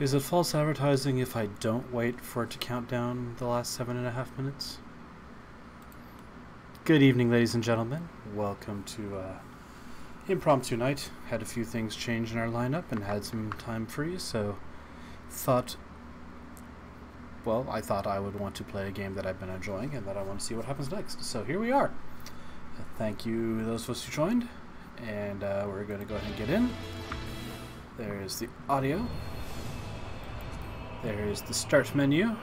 Is it false advertising if I don't wait for it to count down the last 7.5 minutes? Good evening, ladies and gentlemen. Welcome to Impromptu Night. Had a few things change in our lineup and had some time free, so I thought I would want to play a game that I've been enjoying and that I want to see what happens next. So here we are. Thank you those of us who joined, and we're going to go ahead and get in. There's the audio. There's the start menu.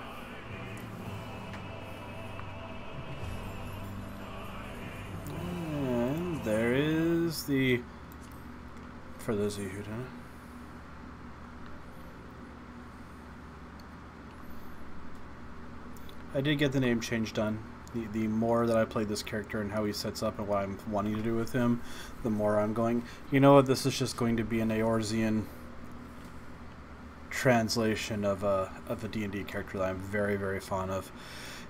And there is the, for those of you who don't know, I did get the name change done. The more that I play this character and how he sets up and what I'm wanting to do with him, the more I'm going, you know what, this is just going to be an Eorzean translation of a D&D character that I'm very, very fond of.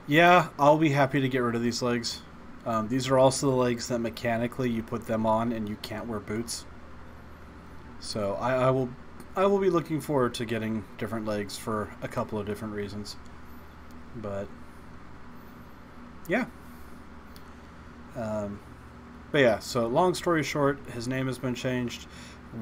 Yeah, I'll be happy to get rid of these legs. These are also the legs that mechanically you put them on and you can't wear boots. So I will be looking forward to getting different legs for a couple of different reasons. But yeah. But yeah, so long story short, his name has been changed.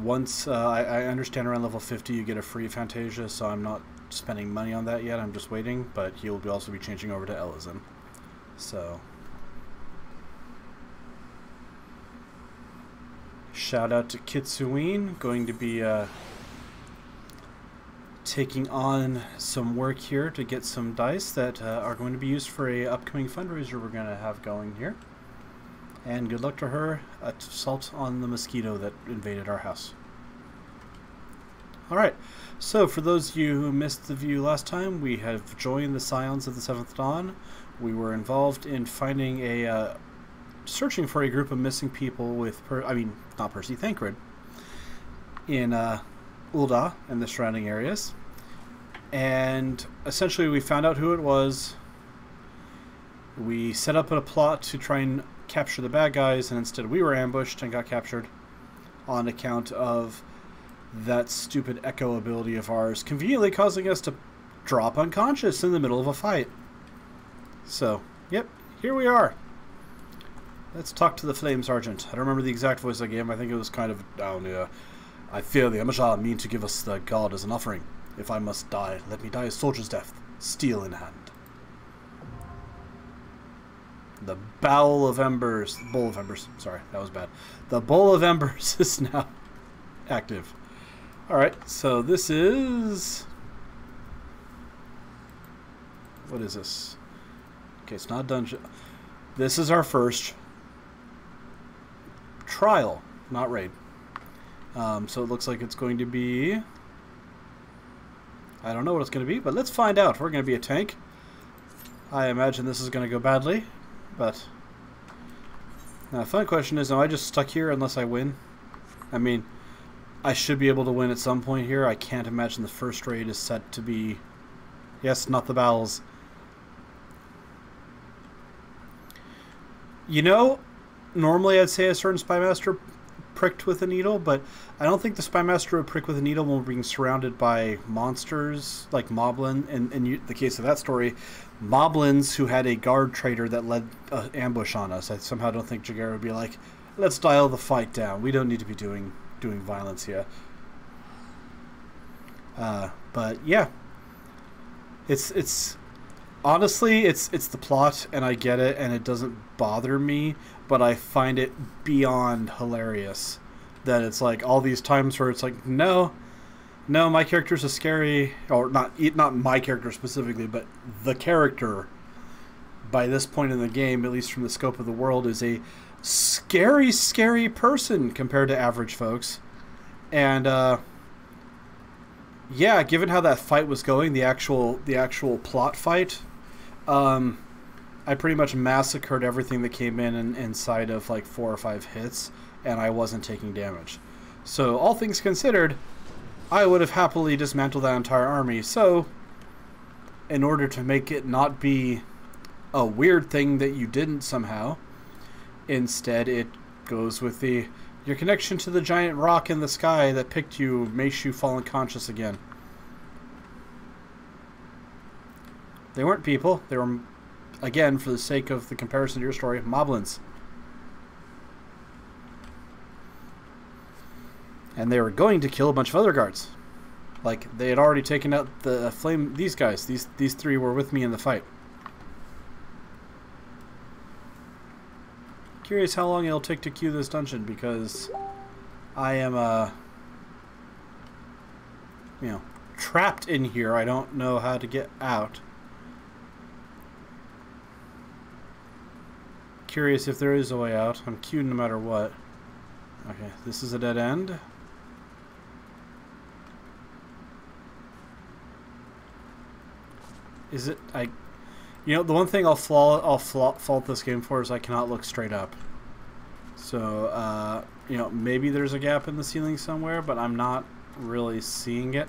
Once I understand around level 50 you get a free Fantasia, so I'm not spending money on that yet. I'm just waiting, but he'll also be changing over to Ellison. So shout out to Kitsuine, going to be taking on some work here to get some dice that are going to be used for a upcoming fundraiser we're going to have going here. And good luck to her. Assault on the mosquito that invaded our house. Alright, so for those of you who missed the view last time, we have joined the Scions of the Seventh Dawn. We were involved in finding searching for a group of missing people with, not Percy, Thancred, in Ul'dah and the surrounding areas. And essentially we found out who it was. We set up a plot to try and capture the bad guys, and instead we were ambushed and got captured on account of that stupid echo ability of ours conveniently causing us to drop unconscious in the middle of a fight. So, yep, here we are. Let's talk to the Flame Sergeant. I don't remember the exact voice I gave him. I think it was kind of down here. I fear the Amajah mean to give us the god as an offering. If I must die, let me die a soldier's death, steel in hand. The Bowl of Embers, sorry, that was bad. The Bowl of Embers is now active. Alright, so this is... what is this? Okay, it's not dungeon. This is our first trial, not raid. So it looks like it's going to be... I don't know what it's going to be, but let's find out. We're going to be a tank. I imagine this is going to go badly. But now, the fun question is, am I just stuck here unless I win? I mean, I should be able to win at some point here. I can't imagine the first raid is set to be... yes, not the bowels. You know, normally I'd say a certain Spy Master pricked with a needle, but I don't think the Spy Master would prick with a needle when we're being surrounded by monsters like Moblin. And in the case of that story, Moblins who had a guard traitor that led an ambush on us. I somehow don't think Jagear would be like, let's dial the fight down. We don't need to be doing violence here. But yeah, it's honestly it's the plot, and I get it, and it doesn't bother me, but I find it beyond hilarious that it's like all these times where it's like, no, my character's a scary, or not my character specifically, but the character by this point in the game, at least from the scope of the world, is a scary person compared to average folks. And yeah, given how that fight was going, the actual plot fight, I pretty much massacred everything that came in inside of like 4 or 5 hits, and I wasn't taking damage. So all things considered, I would have happily dismantled that entire army. So in order to make it not be a weird thing that you didn't somehow, instead it goes with your connection to the giant rock in the sky that picked you makes you fall unconscious again. They weren't people. They were, again, for the sake of the comparison to your story, moblins. And they were going to kill a bunch of other guards. Like, they had already taken out the flame... These guys. These three were with me in the fight. Curious how long it'll take to queue this dungeon, because I am, you know, trapped in here. I don't know how to get out. Curious if there is a way out. I'm queued no matter what. Okay, this is a dead end. Is it? You know, the one thing I'll fault this game for is I cannot look straight up. So, you know, maybe there's a gap in the ceiling somewhere, but I'm not really seeing it.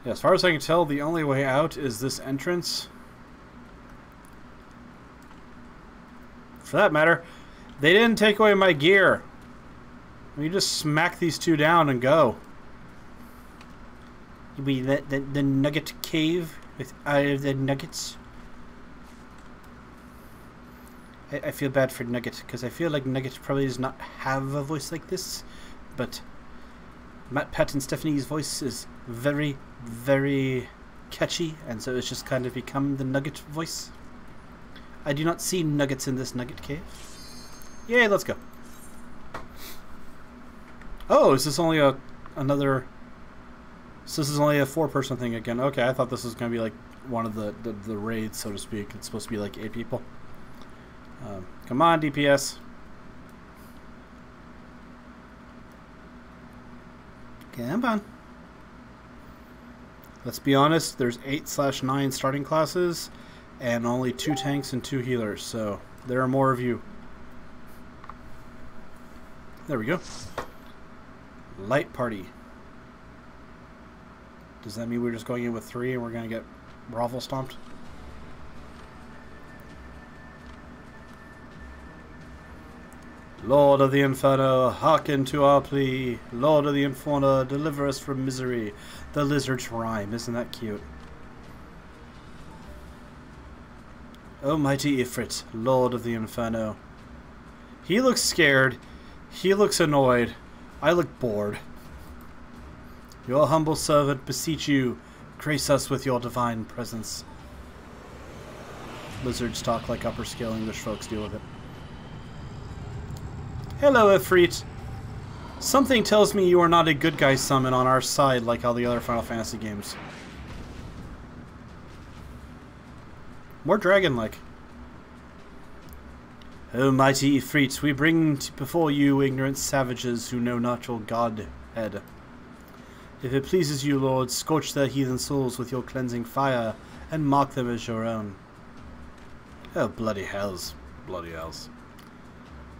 Yeah, as far as I can tell, the only way out is this entrance. For that matter, they didn't take away my gear. We just smack these two down and go. We the nugget cave with the nuggets. I feel bad for Nugget, because I feel like Nugget probably does not have a voice like this, but Matt, Pat, and Stephanie's voice is very, very catchy, and so it's just kind of become the Nugget voice. I do not see nuggets in this Nugget cave. Yay, let's go. Oh, is this only another... So this is only a 4-person thing again. Okay, I thought this was going to be like one of the raids, so to speak. It's supposed to be like 8 people. Come on, DPS. Come on. Let's be honest, there's 8/9 starting classes and only 2 tanks and 2 healers, so there are more of you. There we go. Light party. Does that mean we're just going in with 3 and we're going to get raffle stomped? Lord of the Inferno, hearken to our plea. Lord of the Inferno, deliver us from misery. The lizard's rhyme, isn't that cute? O mighty Ifrit, Lord of the Inferno. He looks scared. He looks annoyed. I look bored. Your humble servant beseech you, grace us with your divine presence. Lizards talk like upper scale English folks, deal with it. Hello, Ifrit. Something tells me you are not a good guy summon on our side like all the other Final Fantasy games. More dragon-like. O mighty Ifrit, we bring before you ignorant savages who know not your godhead. If it pleases you, Lord, scorch their heathen souls with your cleansing fire and mark them as your own. Oh, bloody hells. Bloody hells.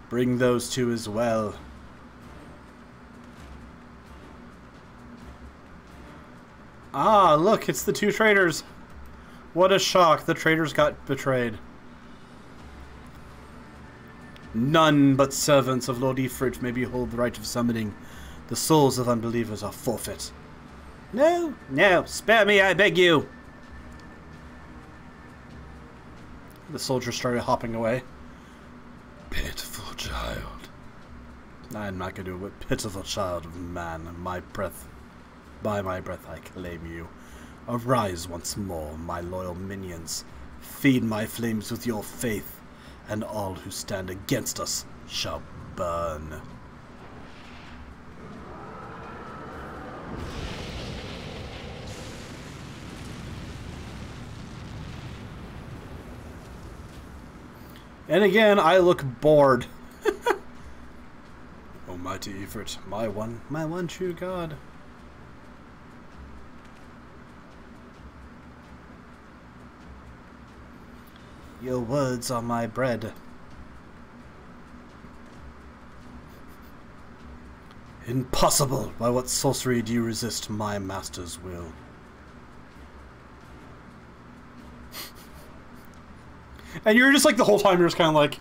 Bring those two as well. Ah, look, it's the 2 traitors. What a shock, the traitors got betrayed. None but servants of Lord Ifrit may behold the right of summoning. The souls of unbelievers are forfeit. No, no, spare me, I beg you. The soldier started hopping away. Pitiful child. I'm not going to do it. Pitiful child of man, my breath. By my breath I claim you. Arise once more, my loyal minions. Feed my flames with your faith, and all who stand against us shall burn. And again, I look bored. Almighty Ifrit, my one true God. Your words are my bread. Impossible! By what sorcery do you resist my master's will? And you're just like, the whole time you're just kind of like...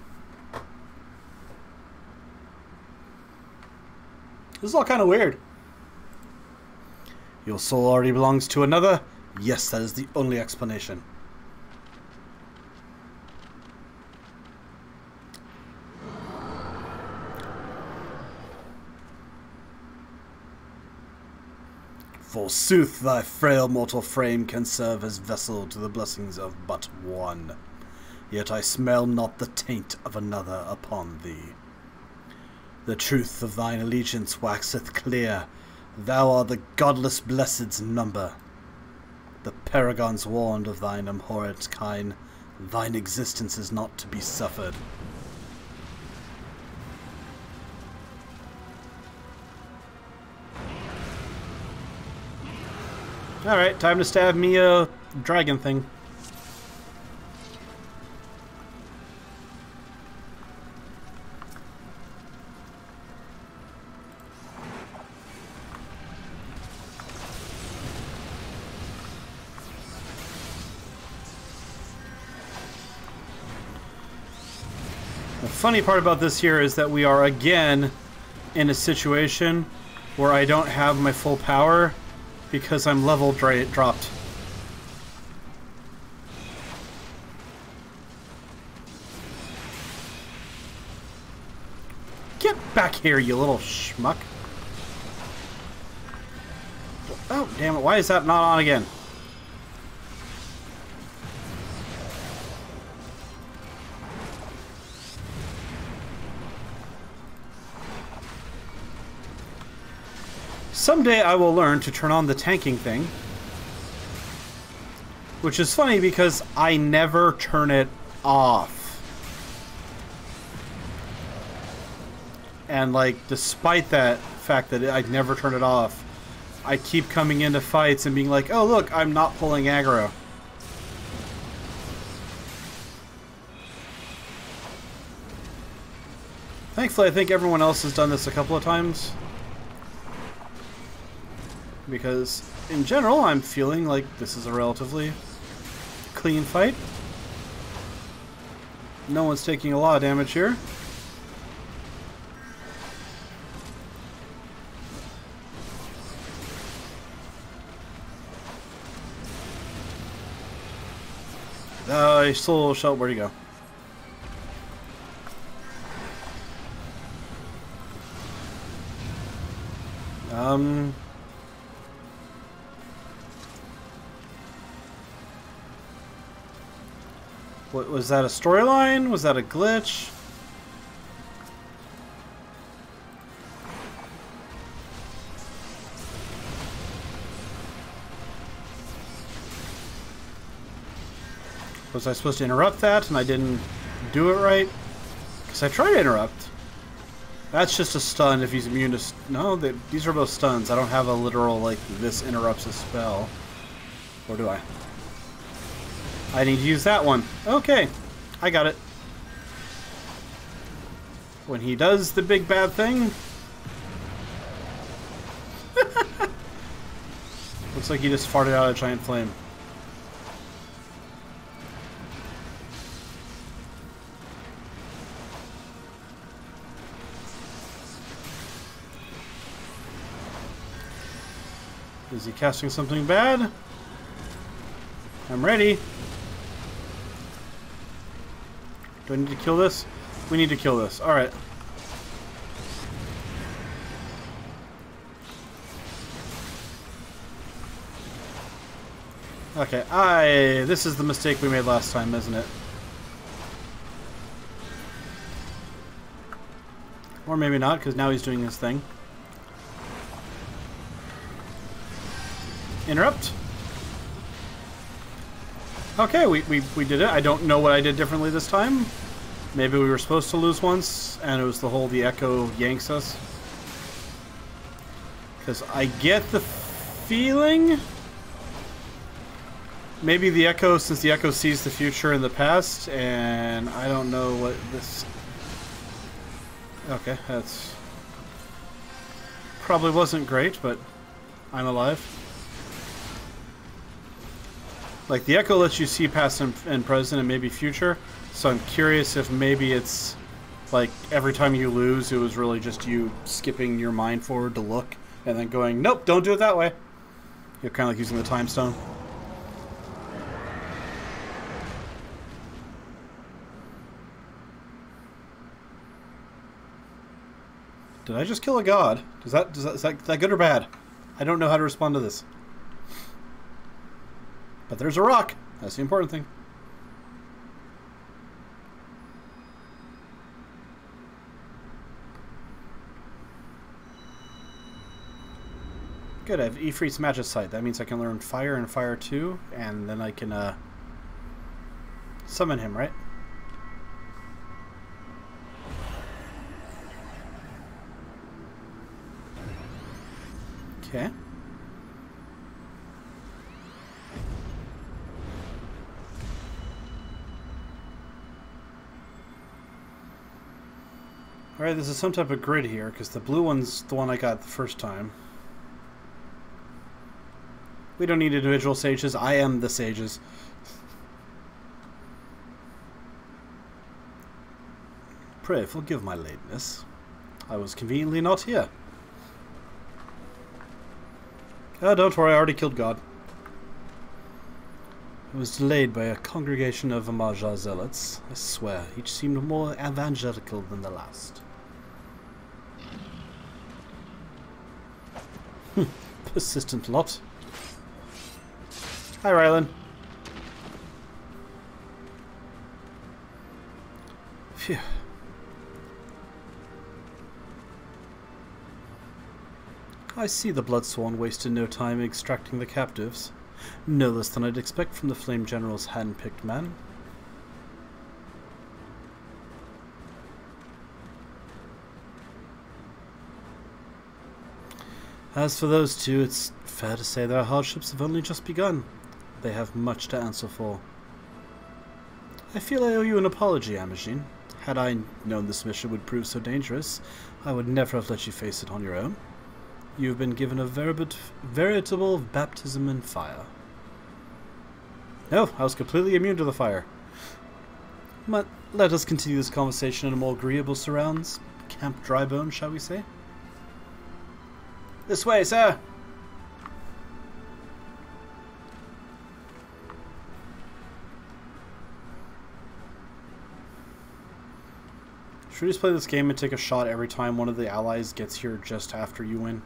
This is all kind of weird. Your soul already belongs to another. Yes, that is the only explanation. Forsooth, thy frail mortal frame can serve as vessel to the blessings of but one. Yet I smell not the taint of another upon thee. The truth of thine allegiance waxeth clear. Thou art the godless blessed's number. The paragons warned of thine abhorrent kind. Thine existence is not to be suffered. Alright, time to stab me a dragon thing. The funny part about this here is that we are again in a situation where I don't have my full power because I'm level dropped. Get back here, you little schmuck. Oh, damn it. Why is that not on again? Someday I will learn to turn on the tanking thing. Which is funny because I never turn it off. And like, despite that fact that I never turn it off, I keep coming into fights and being like, oh look, I'm not pulling aggro. Thankfully, I think everyone else has done this a couple of times. Because, in general, I'm feeling like this is a relatively clean fight. No one's taking a lot of damage here. I still shot. Where'd he go? What was that, a storyline? Was that a glitch? Was I supposed to interrupt that and I didn't do it right? Because I tried to interrupt. That's just a stun if he's immune to... No, these are both stuns. I don't have a literal, like, this interrupts a spell. Or do I? I need to use that one. Okay, I got it. When he does the big bad thing... Looks like he just farted out a giant flame. Is he casting something bad? I'm ready. Do I need to kill this? We need to kill this. Alright. Okay, this is the mistake we made last time, isn't it? Or maybe not, because now he's doing his thing. Interrupt. Okay, we did it. I don't know what I did differently this time. Maybe we were supposed to lose once, and it was the echo yanks us. Because I get the feeling... Maybe the echo, since the echo sees the future and the past, and I don't know what this... Okay, that's... Probably wasn't great, but I'm alive. Like, the echo lets you see past and present and maybe future, so I'm curious if maybe it's, like, every time you lose, it was really just you skipping your mind forward to look, and then going, nope, don't do it that way. You're kind of like using the time stone. Did I just kill a god? Is that good or bad? I don't know how to respond to this. But there's a rock. That's the important thing. Good, I have Ifrit's Magic Sight. That means I can learn Fire and Fire 2, and then I can summon him, right? Okay. Alright, this is some type of grid here, because the blue one's the one I got the first time. We don't need individual sages. I am the sages. Pray forgive my lateness. I was conveniently not here. Oh, don't worry, I already killed God. I was delayed by a congregation of Amaja zealots. I swear, each seemed more evangelical than the last. Persistent lot. Hi, Rylan. Phew. I see the Bloodsworn wasted no time extracting the captives. No less than I'd expect from the Flame General's hand-picked man. As for those two, it's fair to say their hardships have only just begun. They have much to answer for. I feel I owe you an apology, Amajin. Had I known this mission would prove so dangerous, I would never have let you face it on your own. You've been given a veritable baptism in fire. No, I was completely immune to the fire. But let us continue this conversation in a more agreeable surrounds. Camp Drybone, shall we say? This way, sir! Should we just play this game and take a shot every time one of the allies gets here just after you win?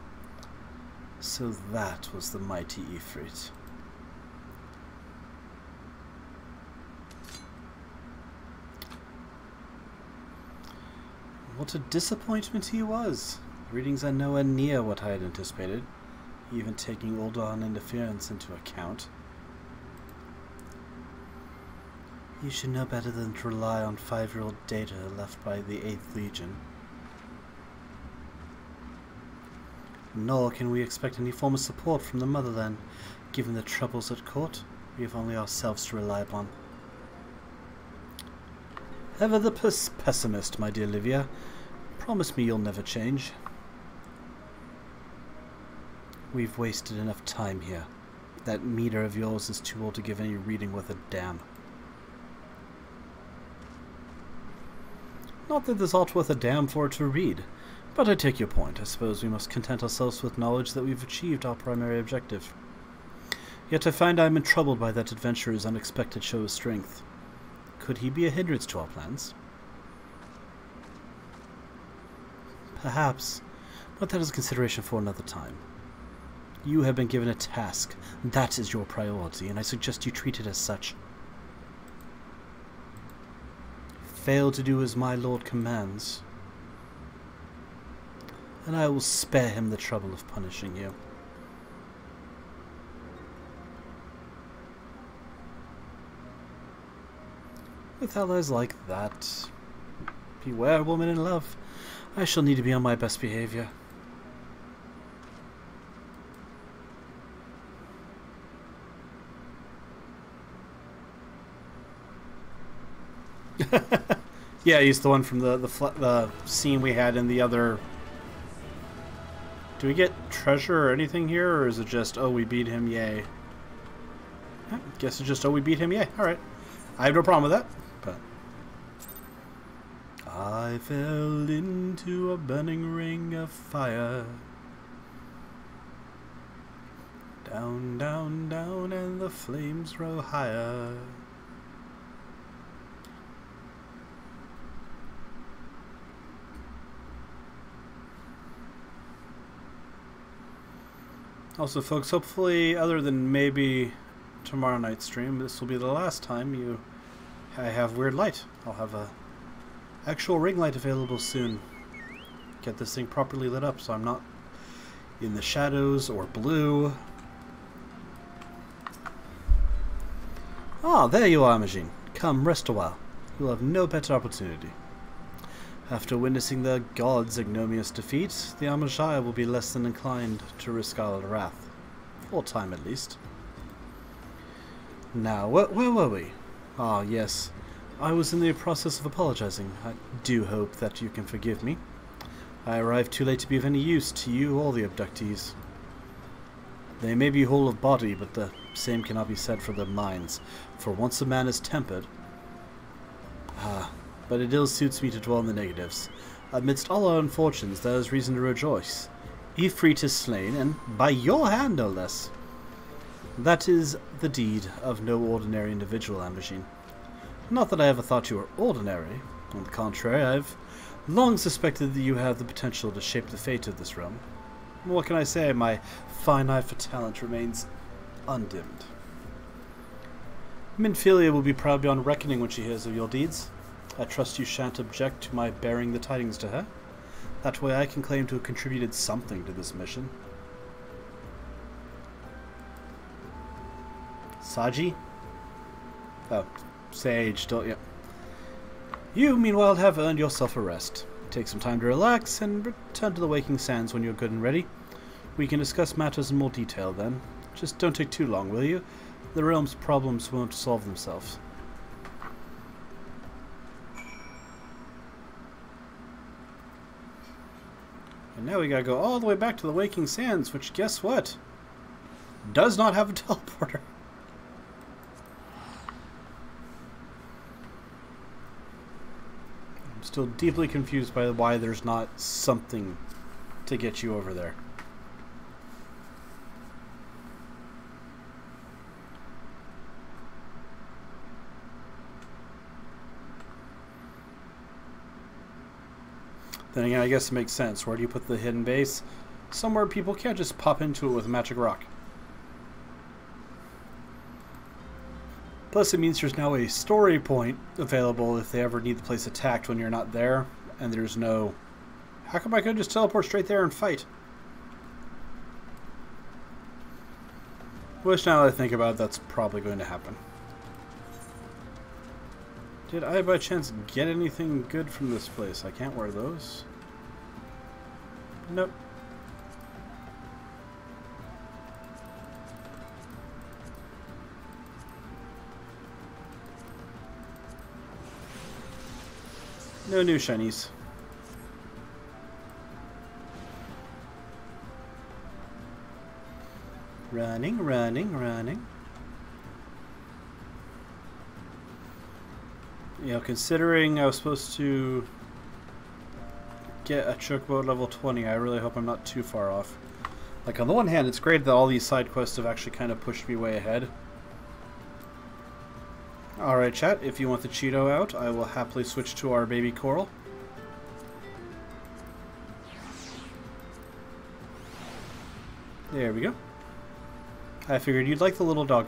So that was the mighty Ifrit. What a disappointment he was. Readings are nowhere near what I had anticipated, even taking Uldaran interference into account. You should know better than to rely on 5-year-old data left by the 8th Legion. Nor can we expect any form of support from the motherland, given the troubles at court. We have only ourselves to rely upon. Ever the pessimist, my dear Livia. Promise me you'll never change. We've wasted enough time here. That meter of yours is too old to give any reading worth a damn. Not that there's aught worth a damn for it to read, but I take your point. I suppose we must content ourselves with knowledge that we've achieved our primary objective. Yet I find I am troubled by that adventurer's unexpected show of strength. Could he be a hindrance to our plans? Perhaps, but that is a consideration for another time. You have been given a task. That is your priority, and I suggest you treat it as such. Fail to do as my lord commands, and I will spare him the trouble of punishing you. With allies like that, beware, woman in love. I shall need to be on my best behavior. Yeah, he's the one from the scene we had in the other. Do we get treasure or anything here, or is it just, oh, we beat him, yay? I guess it's just, oh, we beat him, yay. Alright. I have no problem with that, but... I fell into a burning ring of fire. Down, down, down, and the flames grow higher. Also, folks, hopefully, other than maybe tomorrow night's stream, this will be the last time I have weird light. I'll have a actual ring light available soon. Get this thing properly lit up so I'm not in the shadows or blue. Ah, there you are, Imogene. Come, rest a while. You'll have no better opportunity. After witnessing the gods' ignominious defeat, the Amajaya will be less than inclined to risk our wrath. For a time, at least. Now, where were we? Ah, yes. I was in the process of apologizing. I do hope that you can forgive me. I arrived too late to be of any use to you or the abductees. They may be whole of body, but the same cannot be said for their minds, for once a man is tempered... but it ill suits me to dwell on the negatives. Amidst all our unfortunes, there is reason to rejoice. Ifrit is slain, and by your hand, no less. That is the deed of no ordinary individual, Imogene. Not that I ever thought you were ordinary. On the contrary, I've long suspected that you have the potential to shape the fate of this realm. What can I say? My fine eye for talent remains undimmed. Minfilia will be proud beyond reckoning when she hears of your deeds. I trust you shan't object to my bearing the tidings to her. That way I can claim to have contributed something to this mission. Saji? Oh, Sage, don't you? You, meanwhile, have earned yourself a rest. Take some time to relax and return to the Waking Sands when you're good and ready. We can discuss matters in more detail then. Just don't take too long, will you? The realm's problems won't solve themselves. And now we gotta go all the way back to the Waking Sands, which, guess what? Does not have a teleporter. I'm still deeply confused by why there's not something to get you over there. Then again, I guess it makes sense. Where do you put the hidden base? Somewhere people can't just pop into it with a magic rock. Plus, it means there's now a story point available if they ever need the place attacked when you're not there. And there's no... How come I couldn't just teleport straight there and fight? Which, now that I think about it, that's probably going to happen. Did I by chance get anything good from this place? I can't wear those. Nope. No new shinies. Running, running, running. You know, considering I was supposed to get a Chocobo level 20, I really hope I'm not too far off. Like, on the one hand, it's great that all these side quests have actually kind of pushed me way ahead. Alright, chat, if you want the Cheeto out, I will happily switch to our baby Coral. There we go. I figured you'd like the little dog.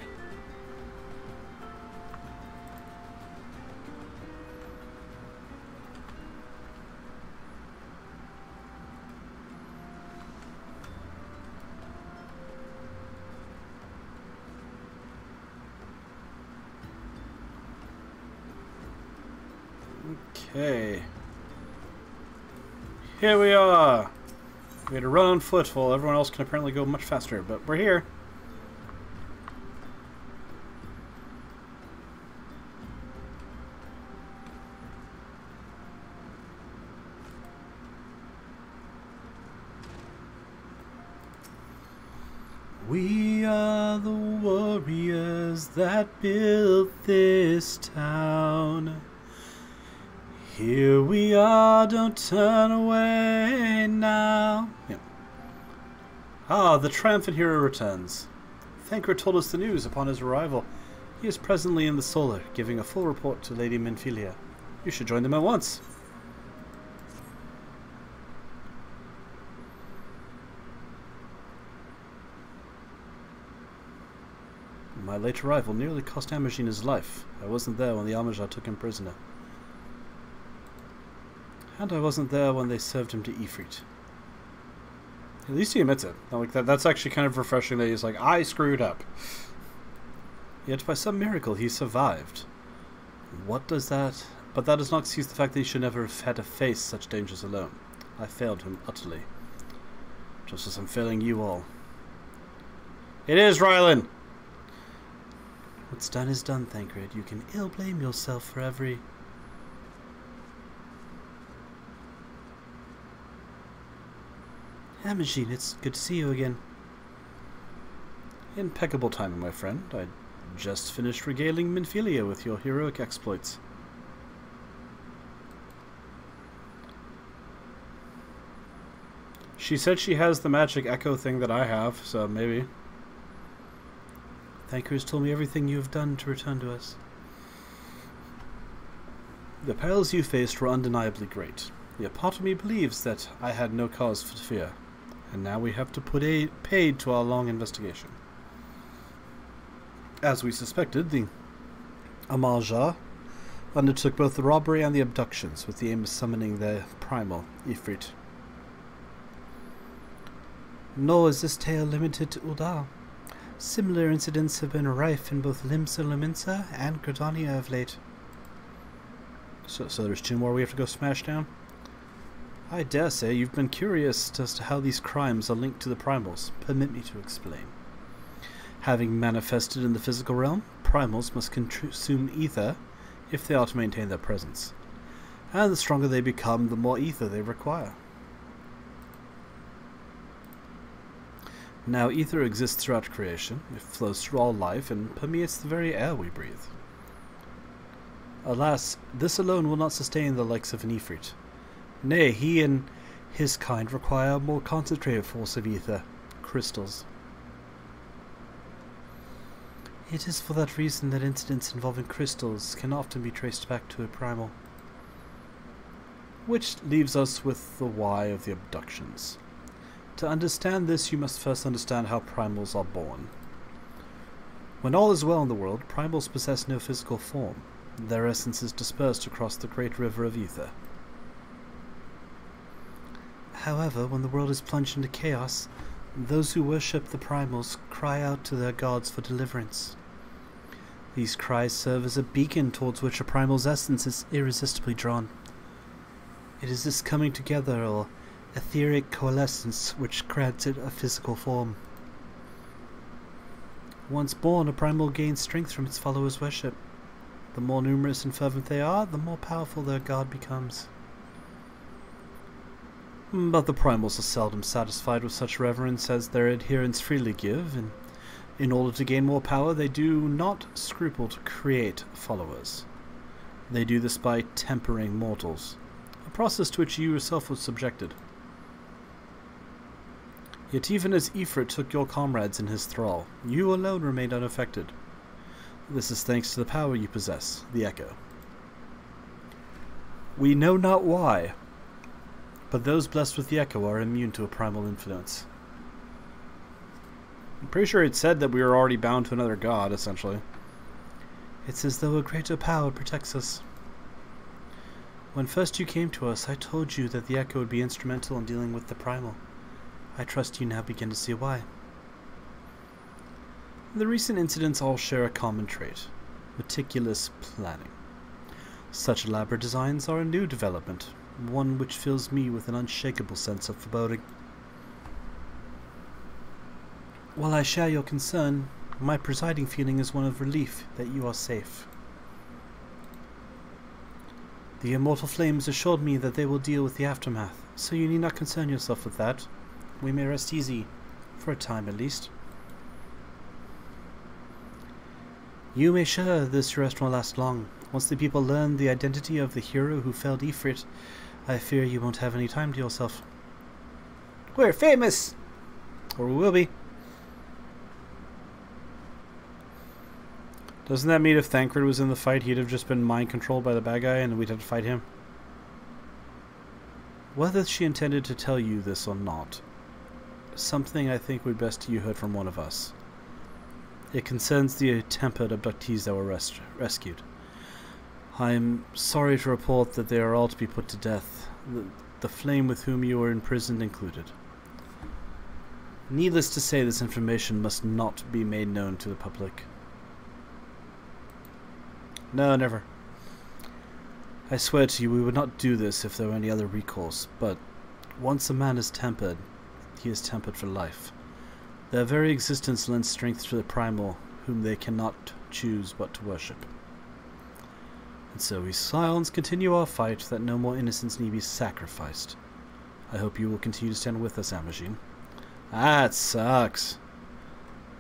Okay. Here we are! We had to run on foot while everyone else can apparently go much faster, but we're here. We are the warriors that built this town. Here we are, don't turn away now. Yeah. Ah, the triumphant hero returns. Thancred told us the news upon his arrival. He is presently in the Solar, giving a full report to Lady Minfilia. You should join them at once. My late arrival nearly cost Amajin his life. I wasn't there when the Amajah took him prisoner. And I wasn't there when they served him to Ifrit. At least he admits it. Like that's actually kind of refreshing that he's like, I screwed up. Yet by some miracle he survived. What does that... But that does not excuse the fact that he should never have had to face such dangers alone. I failed him utterly. Just as I'm failing you all. It is, Rylan! What's done is done, Thancred. You can ill blame yourself for every... Amajin, it's good to see you again. Impeccable timing, my friend. I just finished regaling Minfilia with your heroic exploits. She said she has the magic echo thing that I have, so maybe. Thancred's told me everything you have done to return to us. The perils you faced were undeniably great. Yet part of me believes that I had no cause for fear. And now we have to put paid to our long investigation. As we suspected, the Amajah undertook both the robbery and the abductions with the aim of summoning their primal, Ifrit. Nor is this tale limited to Uldar. Similar incidents have been rife in both Limsa Lominsa and Gridania of late. So there's 2 more we have to go smash down? I dare say you've been curious as to how these crimes are linked to the primals. Permit me to explain. Having manifested in the physical realm, primals must consume ether if they are to maintain their presence. And the stronger they become, the more ether they require. Now, ether exists throughout creation. It flows through all life and permeates the very air we breathe. Alas, this alone will not sustain the likes of an Ifrit. Nay, he and his kind require a more concentrated force of ether, crystals. It is for that reason that incidents involving crystals can often be traced back to a primal. Which leaves us with the why of the abductions. To understand this, you must first understand how primals are born. When all is well in the world, primals possess no physical form. Their essence is dispersed across the great river of ether. However, when the world is plunged into chaos, those who worship the primals cry out to their gods for deliverance. These cries serve as a beacon towards which a primal's essence is irresistibly drawn. It is this coming together, or etheric coalescence, which grants it a physical form. Once born, a primal gains strength from its followers' worship. The more numerous and fervent they are, the more powerful their god becomes. But the primals are seldom satisfied with such reverence as their adherents freely give, and in order to gain more power, they do not scruple to create followers. They do this by tempering mortals, a process to which you yourself were subjected. Yet even as Ifrit took your comrades in his thrall, you alone remained unaffected. This is thanks to the power you possess, the Echo. We know not why, but those blessed with the Echo are immune to a primal influence. I'm pretty sure it said that we were already bound to another god, essentially. It's as though a greater power protects us. When first you came to us, I told you that the Echo would be instrumental in dealing with the primal. I trust you now begin to see why. The recent incidents all share a common trait: meticulous planning. Such elaborate designs are a new development, one which fills me with an unshakable sense of foreboding. While I share your concern, my presiding feeling is one of relief that you are safe. The immortal flames assured me that they will deal with the aftermath, so you need not concern yourself with that. We may rest easy, for a time at least. You may sure this rest won't last long. Once the people learn the identity of the hero who felled Ifrit, I fear you won't have any time to yourself. We're famous! Or we will be. Doesn't that mean if Thancred was in the fight, he'd have just been mind-controlled by the bad guy and we'd have to fight him? Whether she intended to tell you this or not, something I think would best you heard from one of us. It concerns the tempered abductees that were rescued. I am sorry to report that they are all to be put to death, the flame with whom you were imprisoned included. Needless to say, this information must not be made known to the public. No, never. I swear to you, we would not do this if there were any other recourse, but once a man is tempered, he is tempered for life. Their very existence lends strength to the primal, whom they cannot choose but to worship. And so we silence continue our fight that no more innocents need be sacrificed. I hope you will continue to stand with us, Amajin. That sucks.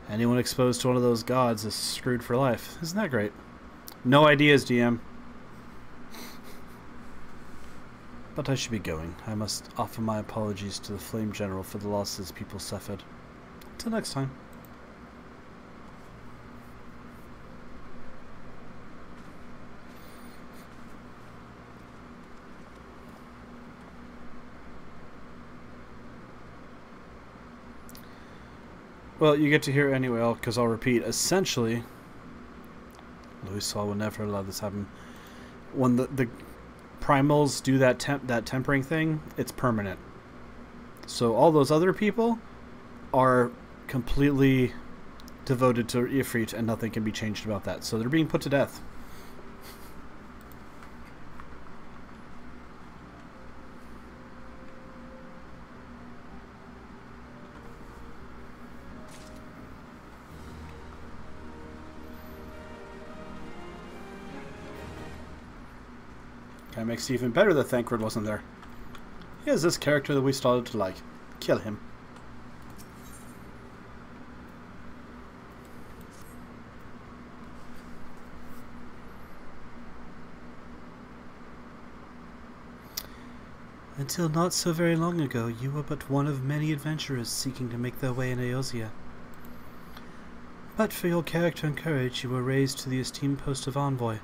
Anyone exposed to one of those gods is screwed for life. Isn't that great? No ideas, DM. But I should be going. I must offer my apologies to the Flame General for the losses people suffered. Until next time. Well, you get to hear it anyway, because I'll repeat. Essentially, Louis Saul will never allow this to happen. When the primals do that tempering thing, it's permanent. So all those other people are completely devoted to Ifrit, and nothing can be changed about that. So they're being put to death. That makes it even better that Thancred wasn't there. He is this character that we started to like. Kill him. Until not so very long ago, you were but one of many adventurers seeking to make their way in Eorzea. But for your character and courage, you were raised to the esteemed post of envoy.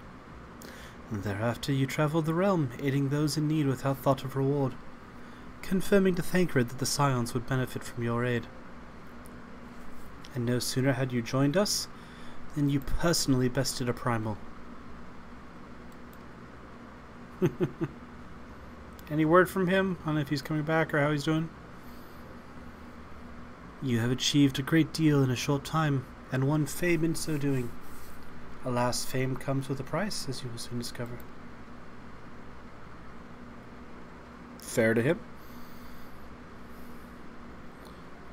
And thereafter you travelled the realm, aiding those in need without thought of reward, confirming to Thancred that the Scions would benefit from your aid. And no sooner had you joined us, than you personally bested a primal. Any word from him on if he's coming back or how he's doing? You have achieved a great deal in a short time, and won fame in so doing. Alas, fame comes with a price, as you will soon discover. Fair to him.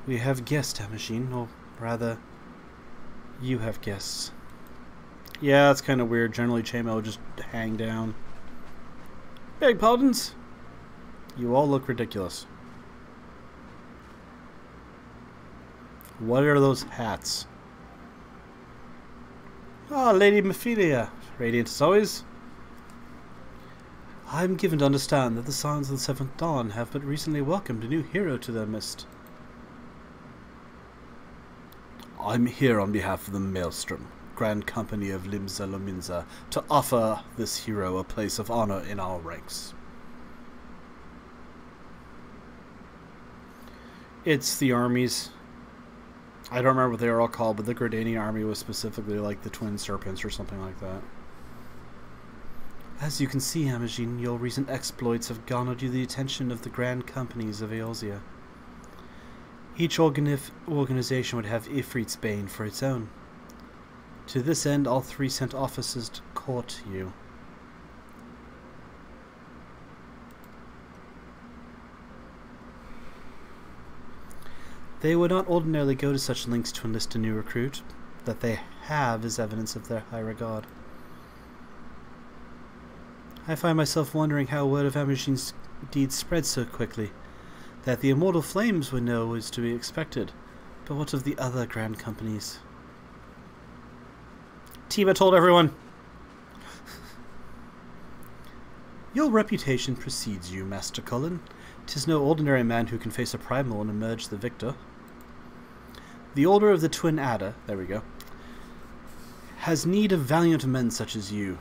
We have guests, Amajin, or rather, you have guests. Yeah, that's kind of weird. Generally, Chainmail will just hang down. Beg pardons? You all look ridiculous. What are those hats? Ah, Lady Mephilia. Radiant as always. I am given to understand that the Scions of the Seventh Dawn have but recently welcomed a new hero to their midst. I'm here on behalf of the Maelstrom, Grand Company of Limsa Lominsa, to offer this hero a place of honor in our ranks. It's the armies. I don't remember what they were all called, but the Gradanian army was specifically like the Twin Serpents or something like that. As you can see, Amajin, your recent exploits have garnered you the attention of the Grand Companies of Eorzea. Each organization would have Ifrit's Bane for its own. To this end, all three sent officers to court you. They would not ordinarily go to such lengths to enlist a new recruit. That they have is evidence of their high regard. I find myself wondering how word of Amajin's deeds spread so quickly. That the immortal flames would know is to be expected. But what of the other grand companies? Tiva told everyone! Your reputation precedes you, Master Cullen. 'Tis no ordinary man who can face a primal and emerge the victor. The Order of the Twin Adder, there we go, has need of valiant men such as you.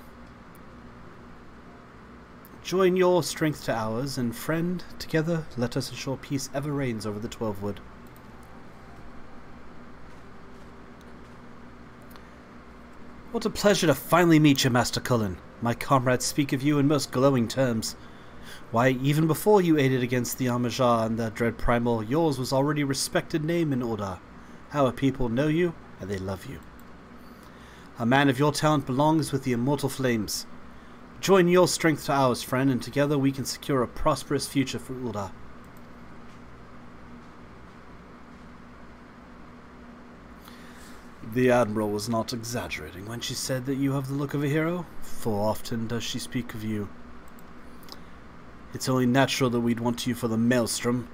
Join your strength to ours, and friend, together let us ensure peace ever reigns over the 12 Wood. What a pleasure to finally meet you, Master Cullen. My comrades speak of you in most glowing terms. Why, even before you aided against the Amajar and the Dread Primal, yours was already a respected name in Ul'dah. Our people know you, and they love you. A man of your talent belongs with the immortal flames. Join your strength to ours, friend, and together we can secure a prosperous future for Ul'dah. The Admiral was not exaggerating when she said that you have the look of a hero. Full often does she speak of you. It's only natural that we'd want you for the Maelstrom.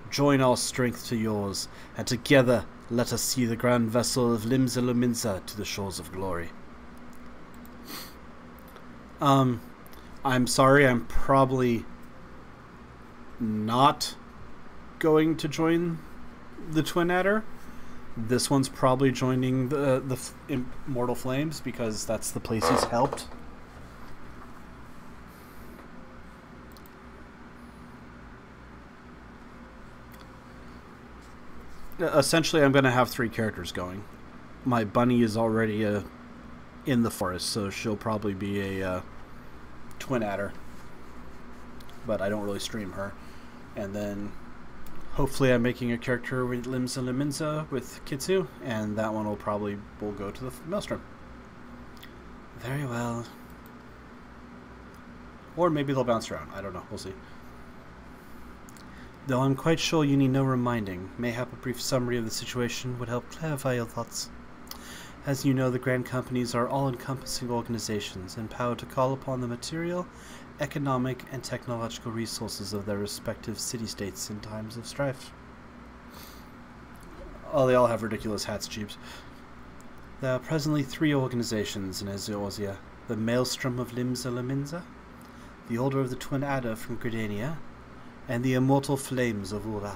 Join our strength to yours, and together let us see the grand vessel of Limsa Lominsa to the shores of glory. I'm sorry, I'm probably not going to join the Twin Adder. This one's probably joining the Immortal Flames because that's the place he's helped. Essentially, I'm going to have 3 characters going. My bunny is already in the forest, so she'll probably be a Twin Adder. But I don't really stream her. And then hopefully I'm making a character with Limsa Lominsa with Kitsu, and that one will go to the Maelstrom. Very well. Or maybe they'll bounce around. I don't know. We'll see. Though I'm quite sure you need no reminding, mayhap a brief summary of the situation would help clarify your thoughts. As you know, the Grand Companies are all-encompassing organizations, empowered to call upon the material, economic, and technological resources of their respective city-states in times of strife. Oh, they all have ridiculous hats, Jeeps. There are presently 3 organizations in Eorzea: the Maelstrom of Limsa Lominsa, the Order of the Twin Adder from Gridania, and the Immortal Flames of Ul'dah.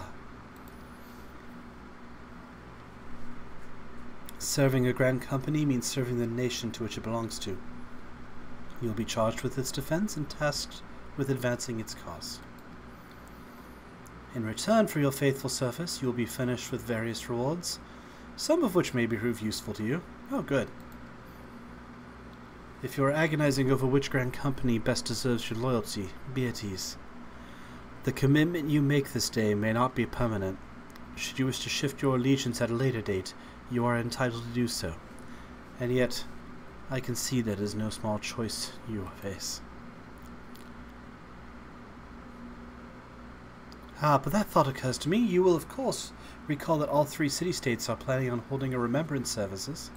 Serving a Grand Company means serving the nation to which it belongs to. You will be charged with its defense and tasked with advancing its cause. In return for your faithful service, you will be furnished with various rewards, some of which may prove useful to you. Oh, good. If you are agonizing over which Grand Company best deserves your loyalty, be at ease. The commitment you make this day may not be permanent. Should you wish to shift your allegiance at a later date, you are entitled to do so. And yet, I can see that is no small choice you face. Ah, but that thought occurs to me. You will, of course, recall that all 3 city-states are planning on holding a remembrance services.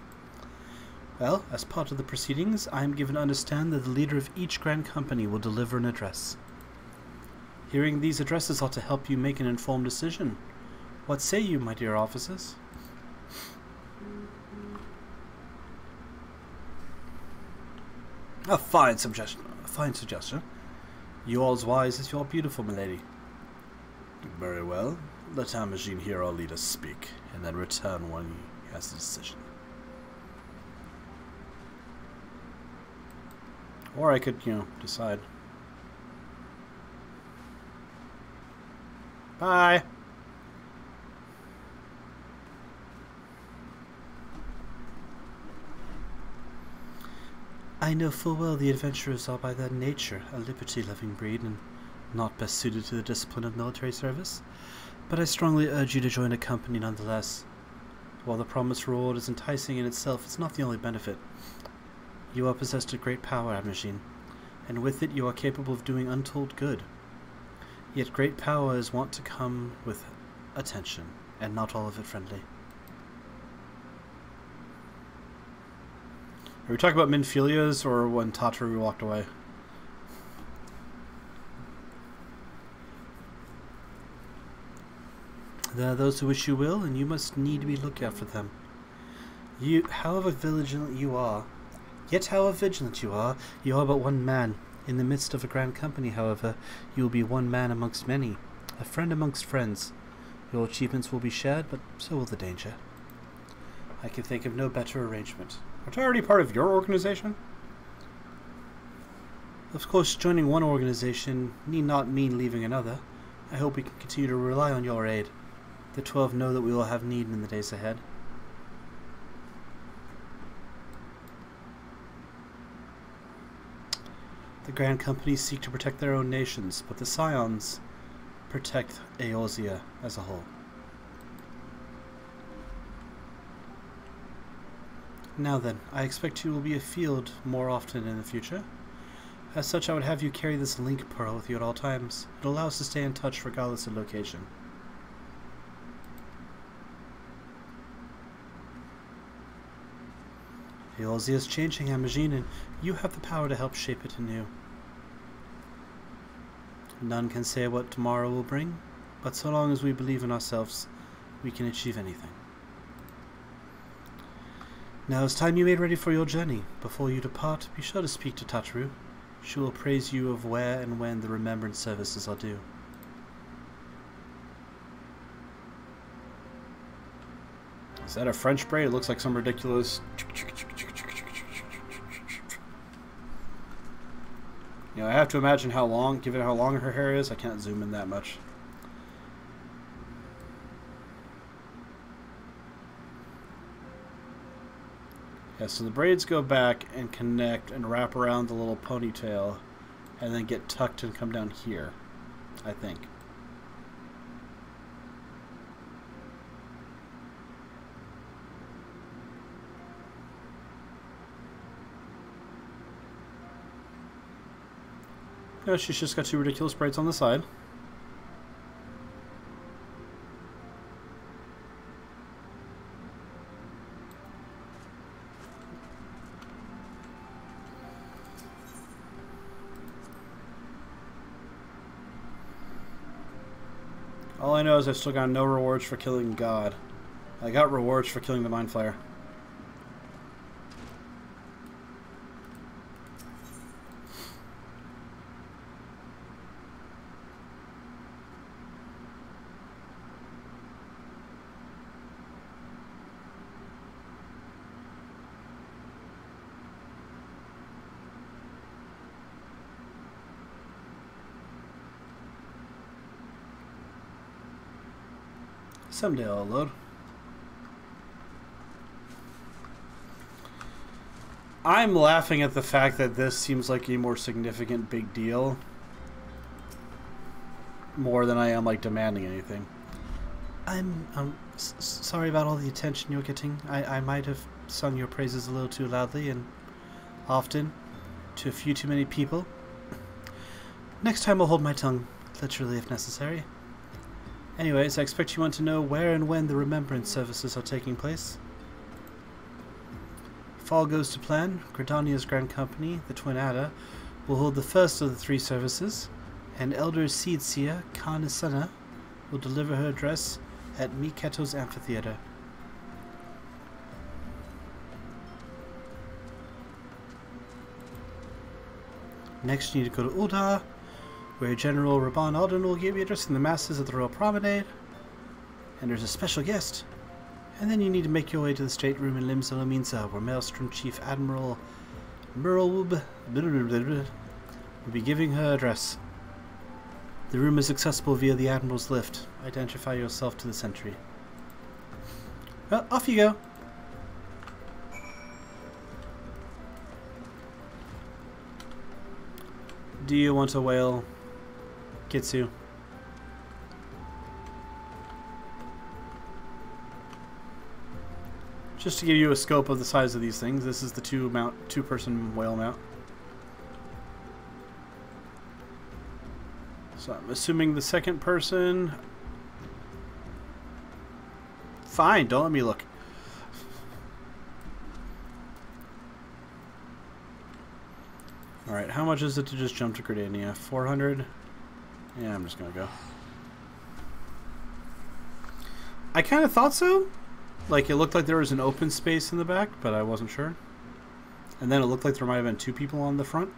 Well, as part of the proceedings, I am given to understand that the leader of each Grand Company will deliver an address. Hearing these addresses ought to help you make an informed decision. What say you, my dear officers? A fine suggestion. A fine suggestion. You all as wise as you are beautiful, milady. Very well. Let Amajin hear our leader speak, and then return when he has a decision. Or I could, decide. Bye! I know full well the adventurers are by their nature a liberty-loving breed and not best suited to the discipline of military service, but I strongly urge you to join a company nonetheless. While the promised reward is enticing in itself, it's not the only benefit. You are possessed of great power, Amajin, and with it you are capable of doing untold good. Yet great power is wont to come with attention, and not all of it friendly. Are we talking about Minfilia's or when Tatari walked away? There are those who wish you will, and you must need to be looked out for them. However vigilant you are but one man. In the midst of a grand company, however, you will be one man amongst many, a friend amongst friends. Your achievements will be shared, but so will the danger. I can think of no better arrangement. Aren't I already part of your organization? Of course, joining one organization need not mean leaving another. I hope we can continue to rely on your aid. The 12 know that we will have need in the days ahead. The Grand Companies seek to protect their own nations, but the Scions protect Eorzea as a whole. Now then, I expect you will be afield more often in the future. As such, I would have you carry this link pearl with you at all times. It will allow us to stay in touch regardless of location. Eorzea is changing, Amajin, and you have the power to help shape it anew. None can say what tomorrow will bring, but so long as we believe in ourselves, we can achieve anything. Now it's time you made ready for your journey. Before you depart, be sure to speak to Tatru. She will praise you of where and when the remembrance services are due. Is that a French braid? It looks like some ridiculous... You know, I have to imagine how long, given how long her hair is, I can't zoom in that much. Yeah, so the braids go back and connect and wrap around the little ponytail and then get tucked and come down here, I think. No, she's just got two ridiculous braids on the side. All I know is I've still got no rewards for killing God. I got rewards for killing the Mind Flayer. Someday I'll load. I'm laughing at the fact that this seems like a more significant big deal. More than I am like demanding anything. I'm sorry about all the attention you're getting. I might have sung your praises a little too loudly and often to a few too many people. Next time I'll hold my tongue, literally if necessary. Anyways, I expect you want to know where and when the remembrance services are taking place. If all goes to plan, Gridania's Grand Company, the Twin Adder, will hold the first of the three services, and Elder Seedseer Karnasena will deliver her address at Miketo's Amphitheater. Next, you need to go to Uldar, where General Raban Alden will be addressing the masses at the Royal Promenade, and there's a special guest. And then you need to make your way to the stateroom in Limsa Lominsa, where Maelstrom Chief Admiral Merlwub will be giving her address. The room is accessible via the Admiral's lift. Identify yourself to the sentry. Well, off you go. Do you want a whale, Kitsu? Just to give you a scope of the size of these things, this is the two-person whale mount. So I'm assuming the second person... Fine, don't let me look. Alright, how much is it to just jump to Gridania? 400? Yeah, I'm just gonna go. I kind of thought so. Like, it looked like there was an open space in the back, but I wasn't sure. And then it looked like there might have been two people on the front.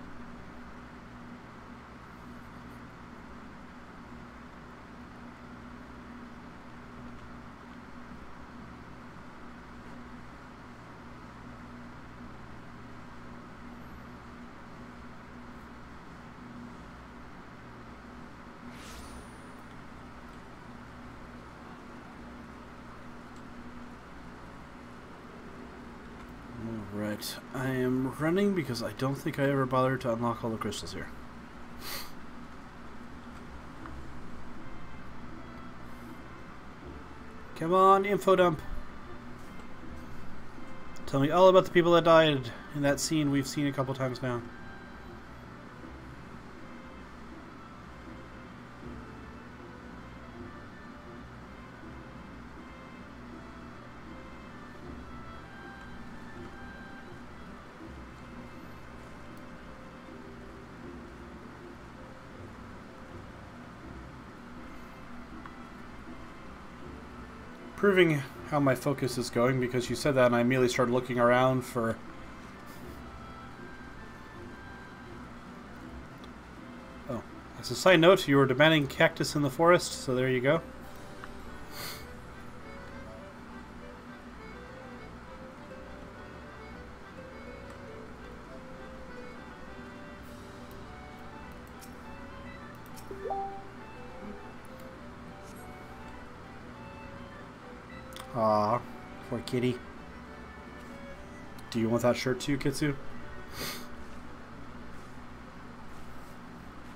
Right. Alright, I am running because I don't think I ever bothered to unlock all the crystals here. Come on, info dump. Tell me all about the people that died in that scene we've seen a couple times now. Proving how my focus is going, because you said that and I immediately started looking around for... Oh, as a side note, you were demanding cactus in the forest, so there you go. Aw, poor kitty. Do you want that shirt too, Kitsu?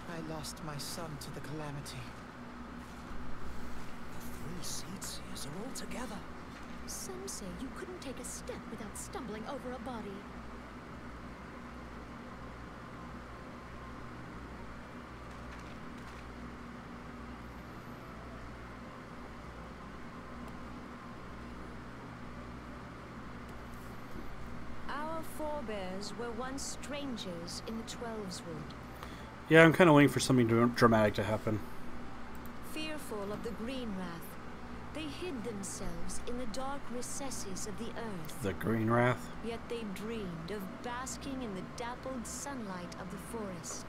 I lost my son to the calamity. The 3 Seedseers are all together. Some say you couldn't take a step without stumbling over a body. Our forebears were once strangers in the Twelveswood. Yeah, I'm kind of waiting for something dramatic to happen. Fearful of the Green Wrath, they hid themselves in the dark recesses of the earth. The Green Wrath? Yet they dreamed of basking in the dappled sunlight of the forest.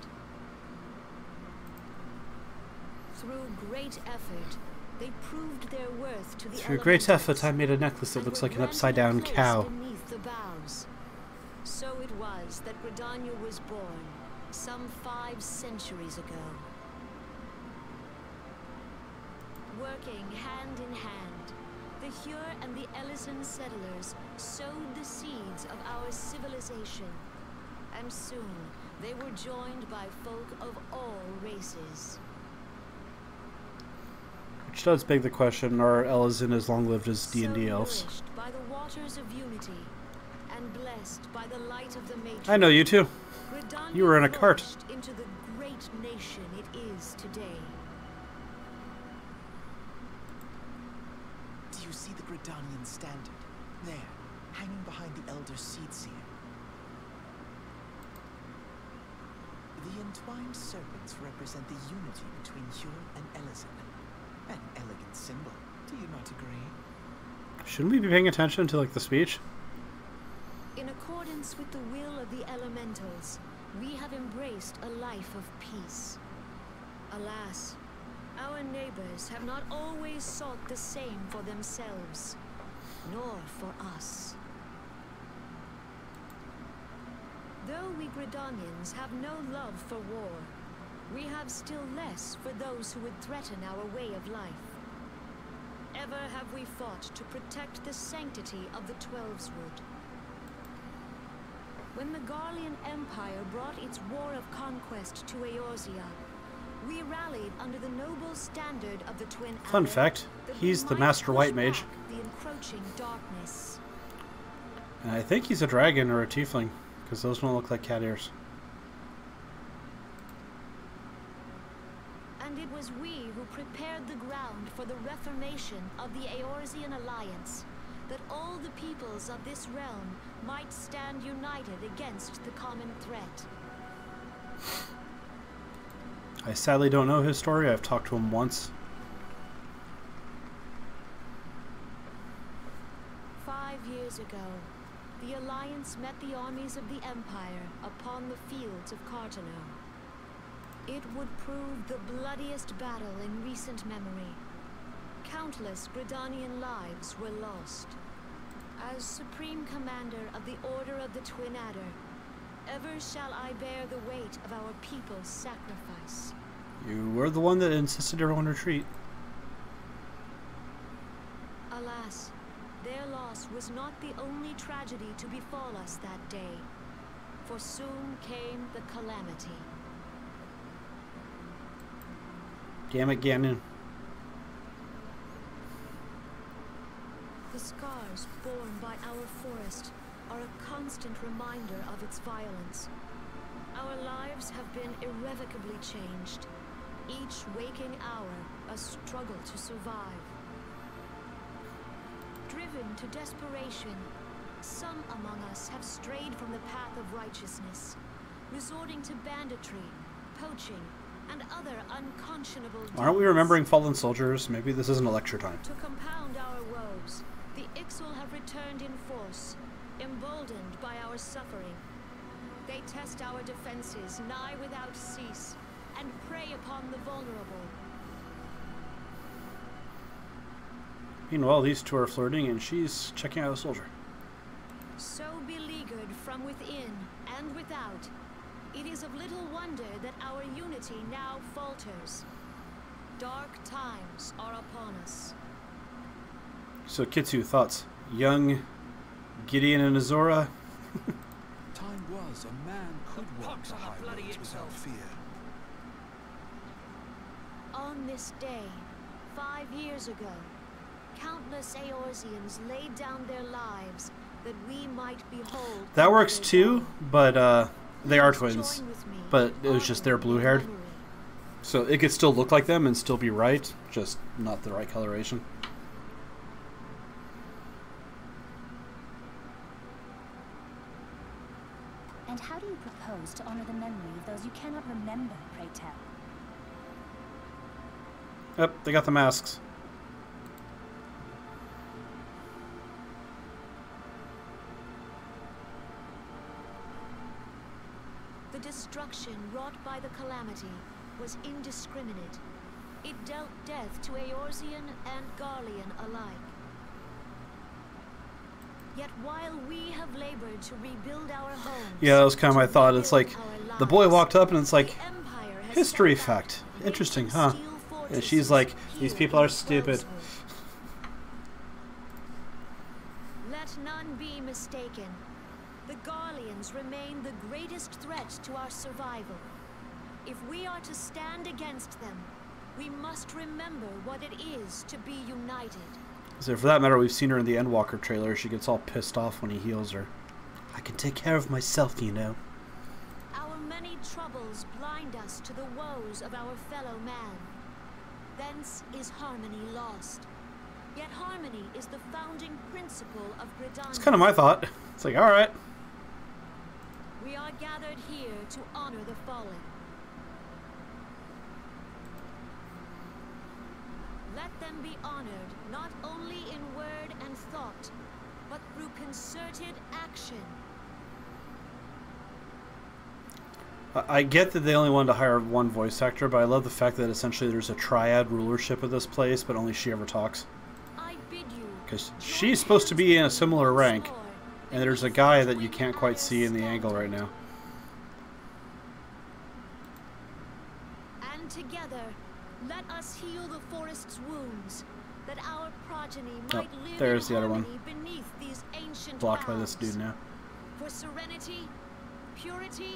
Through great effort, they proved their worth to the Through great elementals, effort, I made a necklace that and looks were like an upside-down rampantly cow. placed beneath the boughs. So it was that Gridania was born, some 5 centuries ago. Working hand in hand, the Hure and the Ellison settlers sowed the seeds of our civilization, and soon they were joined by folk of all races. Which does beg the question, are Ellison as long-lived as D&D elves? So nourished by the waters of unity, and blessed by the light of the matrix, I know you too. Gridania You were in a cart. flourished into the great nation it is today. Do you see the Gridanian standard? There, hanging behind the Elder Seedseer. The entwined serpents represent the unity between Hure and Ellison. An elegant symbol, do you not agree? Shouldn't we be paying attention to, like, the speech? In accordance with the will of the elementals, we have embraced a life of peace. Alas, our neighbors have not always sought the same for themselves, nor for us. Though we Gridanians have no love for war, we have still less for those who would threaten our way of life. Ever have we fought to protect the sanctity of the Twelveswood. When the Garlean Empire brought its war of conquest to Eorzea, we rallied under the noble standard of the Twin Fun Adder, fact, that he's we the might Master push White Mage. back the encroaching darkness. And I think he's a dragon or a tiefling, because those don't look like cat ears. And it was we who prepared the ground for the reformation of the Eorzean Alliance, that all the peoples of this realm might stand united against the common threat. I sadly don't know his story. I've talked to him once. 5 years ago, the Alliance met the armies of the Empire upon the fields of Cartano. It would prove the bloodiest battle in recent memory. Countless Gridanian lives were lost. As Supreme Commander of the Order of the Twin Adder, ever shall I bear the weight of our people's sacrifice. You were the one that insisted everyone retreat. Alas, their loss loss was not the only tragedy to befall us that day, for soon came the calamity. Damn it, Ganon. The scars borne by our forest are a constant reminder of its violence. Our lives have been irrevocably changed, each waking hour a struggle to survive. Driven to desperation, some among us have strayed from the path of righteousness, resorting to banditry, poaching, and other unconscionable deeds. Aren't we remembering fallen soldiers? Maybe this isn't a lecture time. To compound our woes, the Ixal have returned in force, emboldened by our suffering. They test our defenses nigh without cease, and prey upon the vulnerable. Meanwhile, these two are flirting and she's checking out a soldier. So beleaguered from within and without, it is of little wonder that our unity now falters. Dark times are upon us. So, Kitsu, thoughts? Young Gideon and Azora? Time was a man could walk the high roads without fear. On this day, 5 years ago, countless Eorzeans laid down their lives that we might behold. That works too, but they are twins. But it was just they're blue-haired. So it could still look like them and still be right, just not the right coloration. And how do you propose to honor the memory of those you cannot remember, pray tell? Yep, they got the masks. The destruction wrought by the calamity was indiscriminate. It dealt death to Eorzean and Garlean alike. Yet while we have labored to rebuild our homes... Yeah, that was kind of my thought. It's like, the boy walked up and it's like, history fact. Interesting, huh? And she's like, these people are stupid. Let none be mistaken. The Garleans remain the greatest threat to our survival. If we are to stand against them, we must remember what it is to be united. So for that matter, we've seen her in the Endwalker trailer. She gets all pissed off when he heals her. I can take care of myself, you know. Our many troubles blind us to the woes of our fellow man. Thence is harmony lost. Yet harmony is the founding principle of Gridania. It's kind of my thought. It's like, alright. We are gathered here to honor the fallen. Let them be honored not only in word and thought, but through concerted action. I get that they only wanted to hire one voice actor, but I love the fact that essentially there's a triad rulership of this place, but only she ever talks. I bid you. Because she's supposed to be in a similar rank, and there's a guy that you can't quite see in the angle right now. And together, let us heal the forest's wounds, that our progeny might live there's in the other one. harmony beneath these ancient Blocked by this boughs. dude now. For serenity, purity,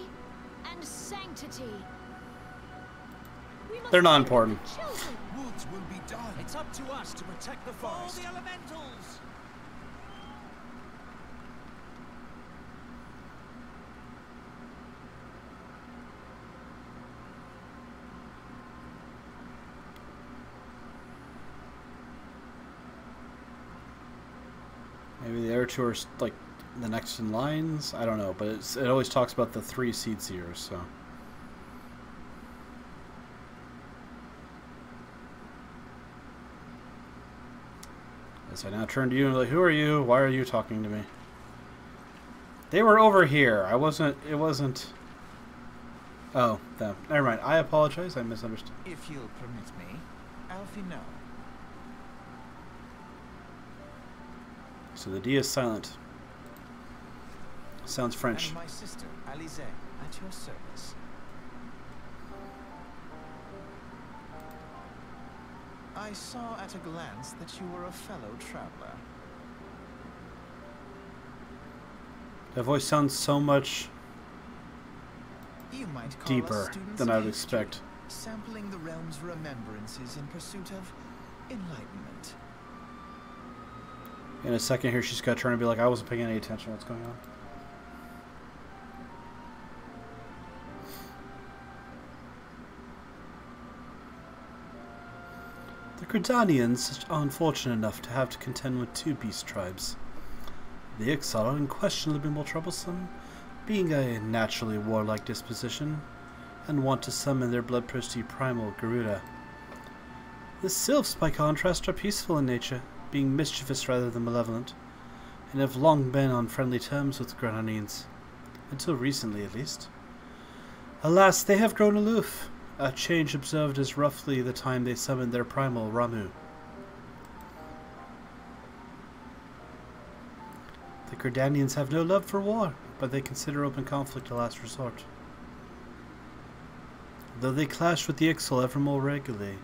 and sanctity. We must They're not honor important. the children. Woods will be done. It's up to us to protect the forest. All the elementals! Maybe the other two are like the next in lines. I don't know, but it always talks about the 3 seed seers. So as I now turn to you and like, who are you? Why are you talking to me? They were over here. I wasn't. It wasn't. Oh, them. Never mind. I apologize. I misunderstood. If you'll permit me, Alfie, no. So the D is silent. Sounds French. And my sister, Alize, at your service. I saw at a glance that you were a fellow traveler. That voice sounds so much You might call us deeper students than of I would history, expect. sampling the realm's remembrances in pursuit of enlightenment. In a second here, she's got to turn and be like, I wasn't paying any attention to what's going on. The Gridanians are unfortunate enough to have to contend with two beast tribes. The Ixal are unquestionably more troublesome, being a naturally warlike disposition, and want to summon their bloodthirsty primal Garuda. The Sylphs, by contrast, are peaceful in nature, being mischievous rather than malevolent, and have long been on friendly terms with the Gridanians, until recently at least. Alas, they have grown aloof, a change observed as roughly the time they summoned their primal Ramu. The Gridanians have no love for war, but they consider open conflict a last resort. Though they clash with the Ixal ever more regularly,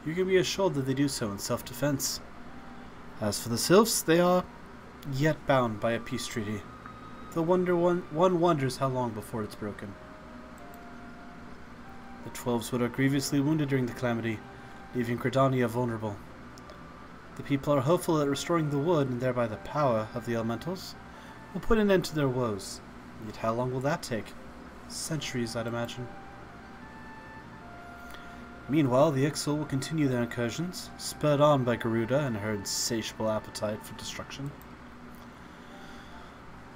you can be assured that they do so in self-defense. As for the Sylphs, they are yet bound by a peace treaty, though one wonders how long before it's broken. The 12s were grievously wounded during the calamity, leaving Gridania vulnerable. The people are hopeful that restoring the wood, and thereby the power of the elementals, will put an end to their woes. Yet how long will that take? Centuries, I'd imagine. Meanwhile, the Ixal will continue their incursions, spurred on by Garuda and her insatiable appetite for destruction.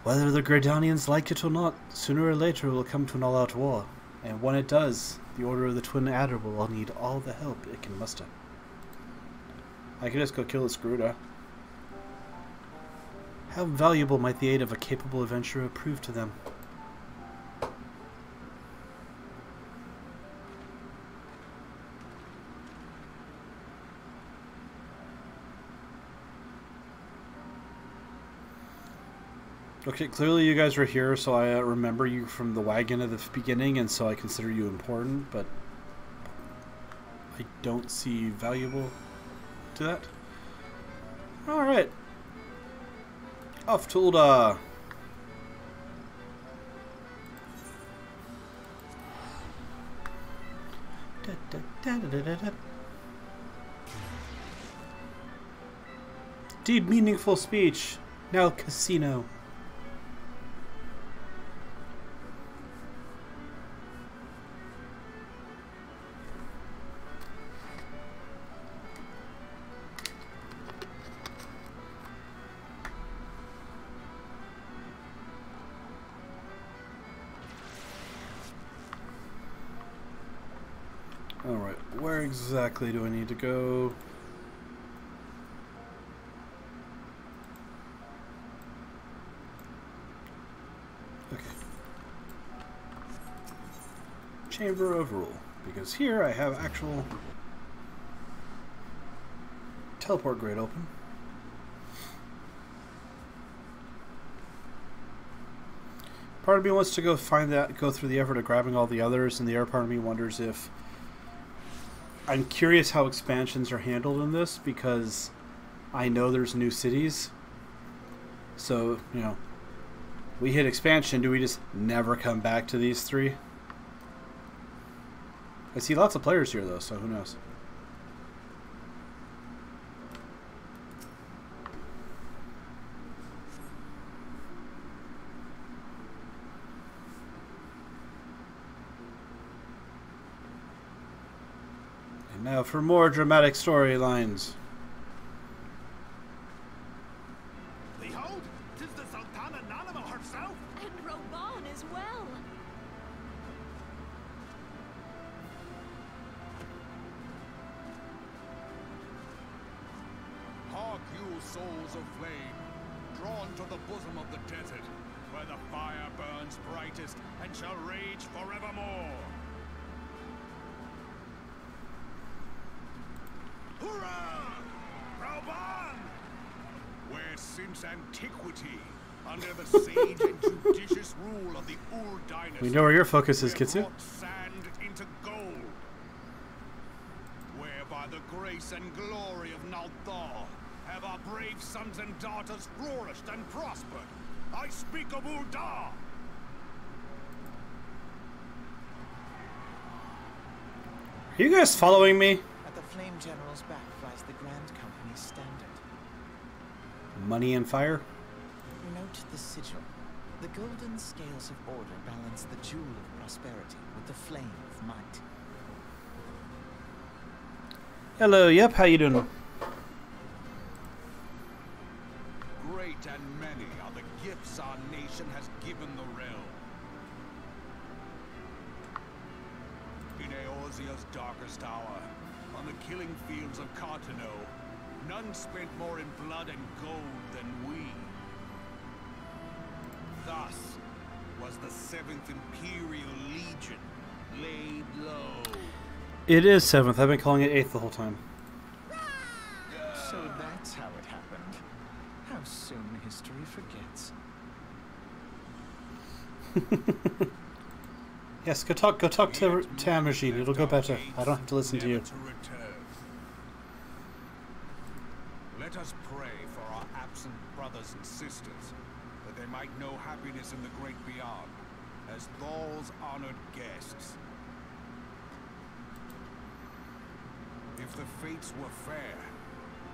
Whether the Gridanians like it or not, sooner or later it will come to an all-out war, and when it does, the Order of the Twin Adder will need all the help it can muster. I could just go kill this Garuda. How valuable might the aid of a capable adventurer prove to them? Okay, clearly you guys were here, so I remember you from the wagon at the beginning, and so I consider you important, but I don't see valuable to that. Alright. Off to Ulda. Deep, meaningful speech. Now casino. Alright, where exactly do I need to go? Okay. Chamber of Rule. Because here I have actual teleport grid open. Part of me wants to go find that, go through the effort of grabbing all the others, and the other part of me wonders if... I'm curious how expansions are handled in this, because I know there's new cities. So, you know, we hit expansion, do we just never come back to these three? I see lots of players here, though, so who knows? Now for more dramatic storylines. Behold, 'tis the Sultana Nanima herself! And Roban as well. Hark you, souls of flame, drawn to the bosom of the desert, where the fire burns brightest and shall rage forevermore. Hurrah! Roban! Where since antiquity, under the sage and judicious rule of the Ur dynasty, We know where your focus is, we have Kitsu. wrought sand into gold. Where by the grace and glory of Nalthal have our brave sons and daughters flourished and prospered. I speak of Ul'dah! Are you guys following me? At the Flame General's back flies the Grand Company's standard. Money and fire? Note the sigil. The golden scales of order balance the jewel of prosperity with the flame of might. Hello, yep, how you doing? Great and many are the gifts our nation has given the realm. In Eorzea's darkest hour, on the killing fields of Cartano, none spent more in blood and gold than we. Thus was the 7th Imperial Legion laid low. It is 7th. I've been calling it 8th the whole time. So that's how it happened. How soon history forgets. Yes, go talk to Tamajin. It'll go better. I don't have to listen to you. Let us pray for our absent brothers and sisters, that they might know happiness in the great beyond, as Thal's honored guests. If the fates were fair,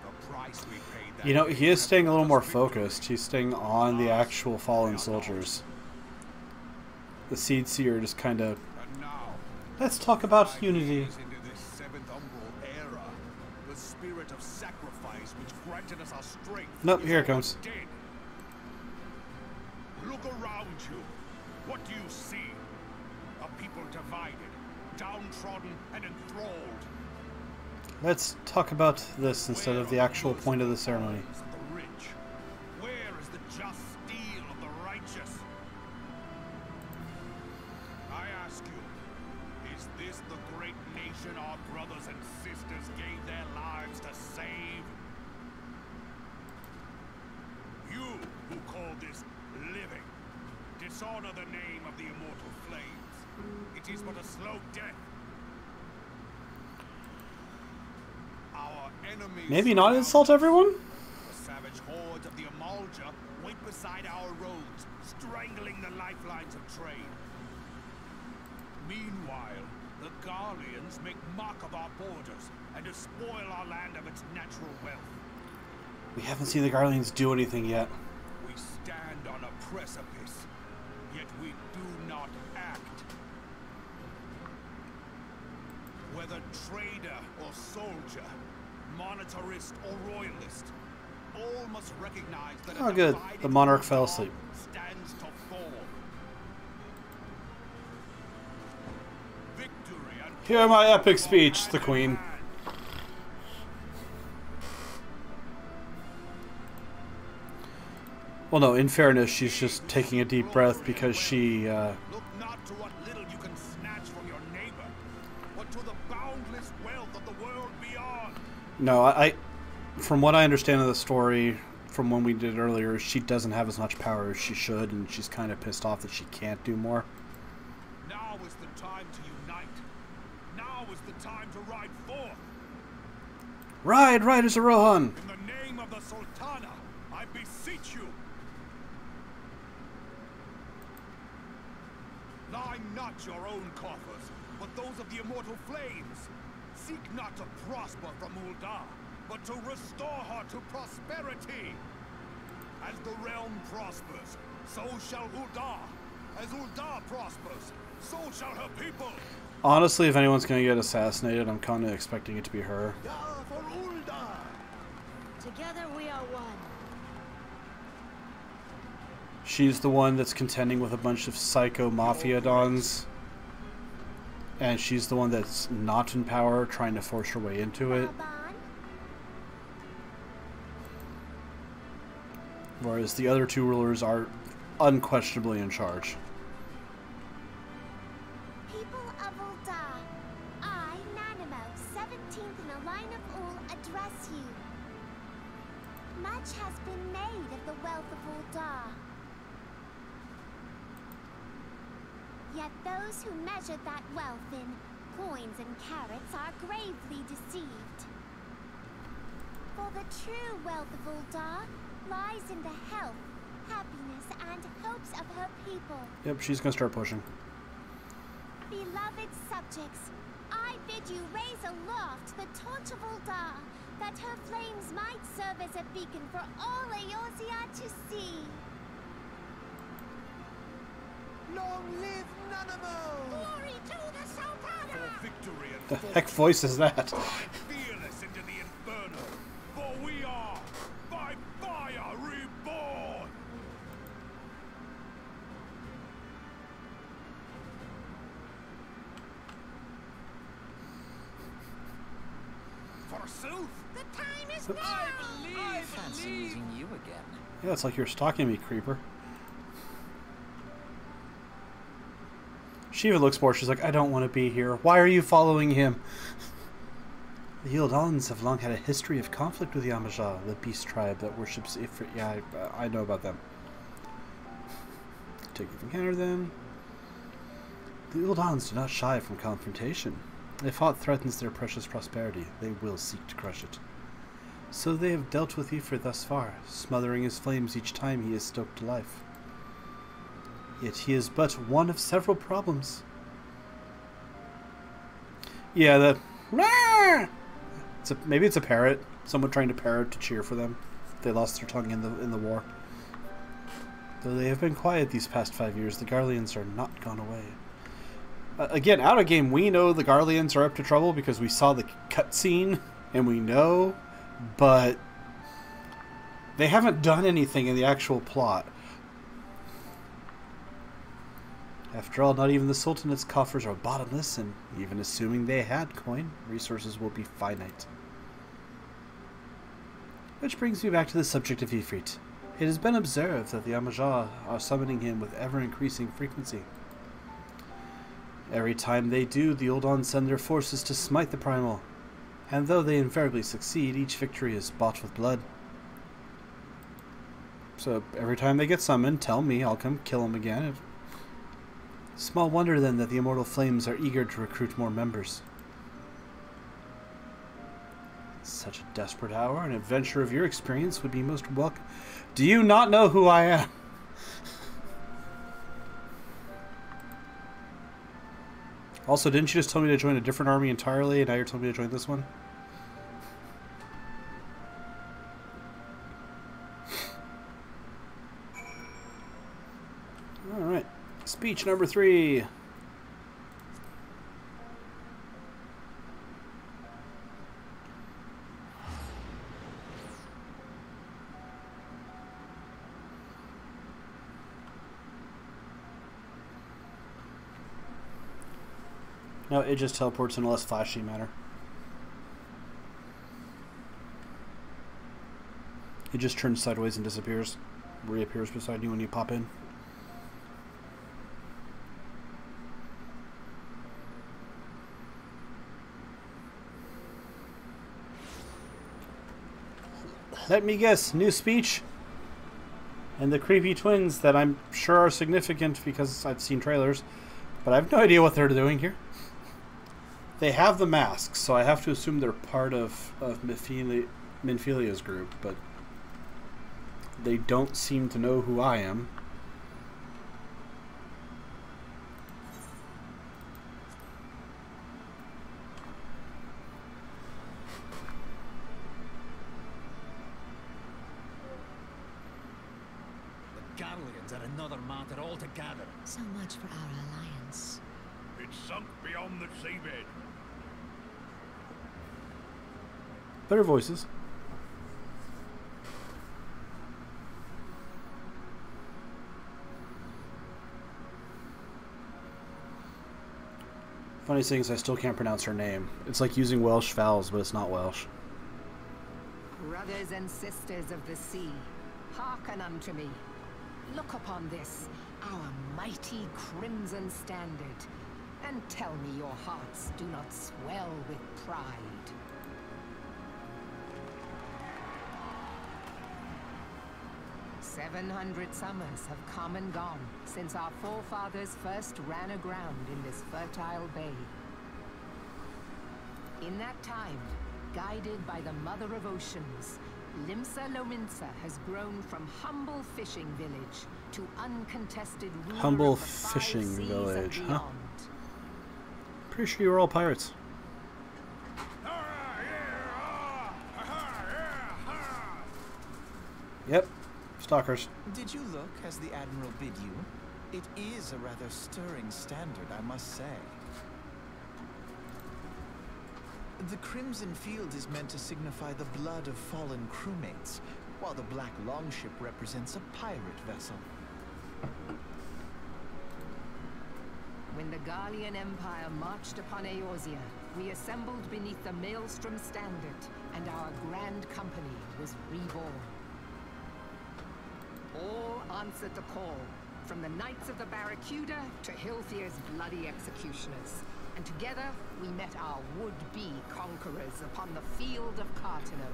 the price we paid that You know, he is day staying a little had more brought us victory. focused. He's staying on the actual fallen soldiers. The Seed Seer just kind of... And now, Let's talk about 5 unity. years into this 7th Umbral era, the spirit of sacrifice which granted us our strength Nope, is here it comes. dead. Look around you. What do you see? A people divided, downtrodden, and enthralled. Let's talk about this instead Where of the are actual those point of the lives ceremony. of the rich? Where is the just steel of the righteous? I ask you, is this the great nation our brothers and sisters gave their lives to save? You who call this living, dishonor the name of the immortal flames. It is but a slow death. Our enemies Maybe not insult everyone? the savage hordes of the Amalja wait beside our roads, strangling the lifelines of trade. Meanwhile, the Garleans make mock of our borders and despoil our land of its natural wealth. We haven't seen the Garleans do anything yet. We stand on a precipice, yet we do not act. Whether trader or soldier, monetarist or royalist, all must recognize that Oh, a good. divided The monarch fell Ul'dah asleep. stands to fall. Victory and Hear my epic go speech, hand the in Queen. hand. Well, no, in fairness, she's just taking a deep breath because she, Look not to what little you can snatch from your neighbor, but to the boundless wealth of the world beyond. No, from what I understand of the story, from when we did earlier, she doesn't have as much power as she should, and she's kind of pissed off that she can't do more. Now is the time to unite. Now is the time to ride forth. Ride as a Rohan! In the name of the Sultana, I beseech you. Line not your own coffers, but those of the immortal flames. Seek not to prosper from Ul'dah, but to restore her to prosperity. As the realm prospers, so shall Ul'dah. As Ul'dah prospers, so shall her people. Honestly, if anyone's going to get assassinated, I'm kind of expecting it to be her. Yeah, for Ul'dah! Together we are one. She's the one that's contending with a bunch of psycho mafia dons. And she's the one that's not in power, trying to force her way into it. Whereas the other two rulers are unquestionably in charge. People of Ul'dah, I, Nanimo, 17th in the line of Ul, address you. Much has been made of the wealth of Ul'dah. Yet those who measure that wealth in coins and carats are gravely deceived. For the true wealth of Ul'dah lies in the health, happiness and hopes of her people. Yep, she's gonna start pushing. Beloved subjects, I bid you raise aloft the torch of Ul'dah, that her flames might serve as a beacon for all Eorzea to see. Long live Nanamo! Glory to the Sultana! For victory and The fortune, heck voice is that? fearless into the inferno, for we are by fire reborn! Forsooth! The time is I fancy meeting you again. Yeah, it's like you're stalking me, creeper. She even looks bored. She's like, I don't want to be here. Why are you following him? The Ildans have long had a history of conflict with the Amajah, the beast tribe that worships Ifrit. Yeah, I know about them. Take it from Canada then. The Ildans do not shy from confrontation. If aught threatens their precious prosperity, they will seek to crush it. So they have dealt with Ifrit thus far, smothering his flames each time he is stoked to life. Yet he is but one of several problems. Yeah, maybe it's a parrot. Someone trying to parrot to cheer for them. They lost their tongue in the war. Though they have been quiet these past 5 years, the Garleans are not gone away. Again, out of game, we know the Garleans are up to trouble because we saw the cutscene, and we know, but they haven't done anything in the actual plot. After all, not even the Sultanate's coffers are bottomless, and even assuming they had coin, resources will be finite. Which brings me back to the subject of Ifrit. It has been observed that the Amajah are summoning him with ever-increasing frequency. Every time they do, the Ul'dan send their forces to smite the Primal, and though they invariably succeed, each victory is bought with blood. So every time they get summoned, tell me, I'll come kill them again. Small wonder then that the Immortal Flames are eager to recruit more members. Such a desperate hour, an adventure of your experience would be most welcome. Do you not know who I am? Also, didn't you just tell me to join a different army entirely, and now you're telling me to join this one? Alright. Speech number 3. No, it just teleports in a less flashy manner. It just turns sideways and disappears. Reappears beside you when you pop in. Let me guess, new speech? And the creepy twins that I'm sure are significant because I've seen trailers, but I have no idea what they're doing here. They have the masks, so I have to assume they're part of Minfilia's group, but they don't seem to know who I am. The Garleans are another matter altogether. So much for our alliance. It's sunk beyond the seabed. Better voices. Funny thing is I still can't pronounce her name. It's like using Welsh vowels, but it's not Welsh. Brothers and sisters of the sea, hearken unto me. Look upon this, our mighty crimson standard, and tell me your hearts do not swell with pride. "700 summers have come and gone since our forefathers first ran aground in this fertile bay. In that time, guided by the Mother of Oceans, Limsa Lominsa has grown from humble fishing village to uncontested ruler Humble of the five fishing seas village, and huh? beyond. Pretty sure you were all pirates. Yep, stalkers. Did you look as the Admiral bid you? It is a rather stirring standard, I must say. The Crimson Field is meant to signify the blood of fallen crewmates, while the Black Longship represents a pirate vessel. When the Gallian Empire marched upon Eorzea, we assembled beneath the Maelstrom standard, and our grand company was reborn. All answered the call, from the Knights of the Barracuda to Hilthier's bloody executioners. And together, we met our would-be conquerors upon the field of Cartano.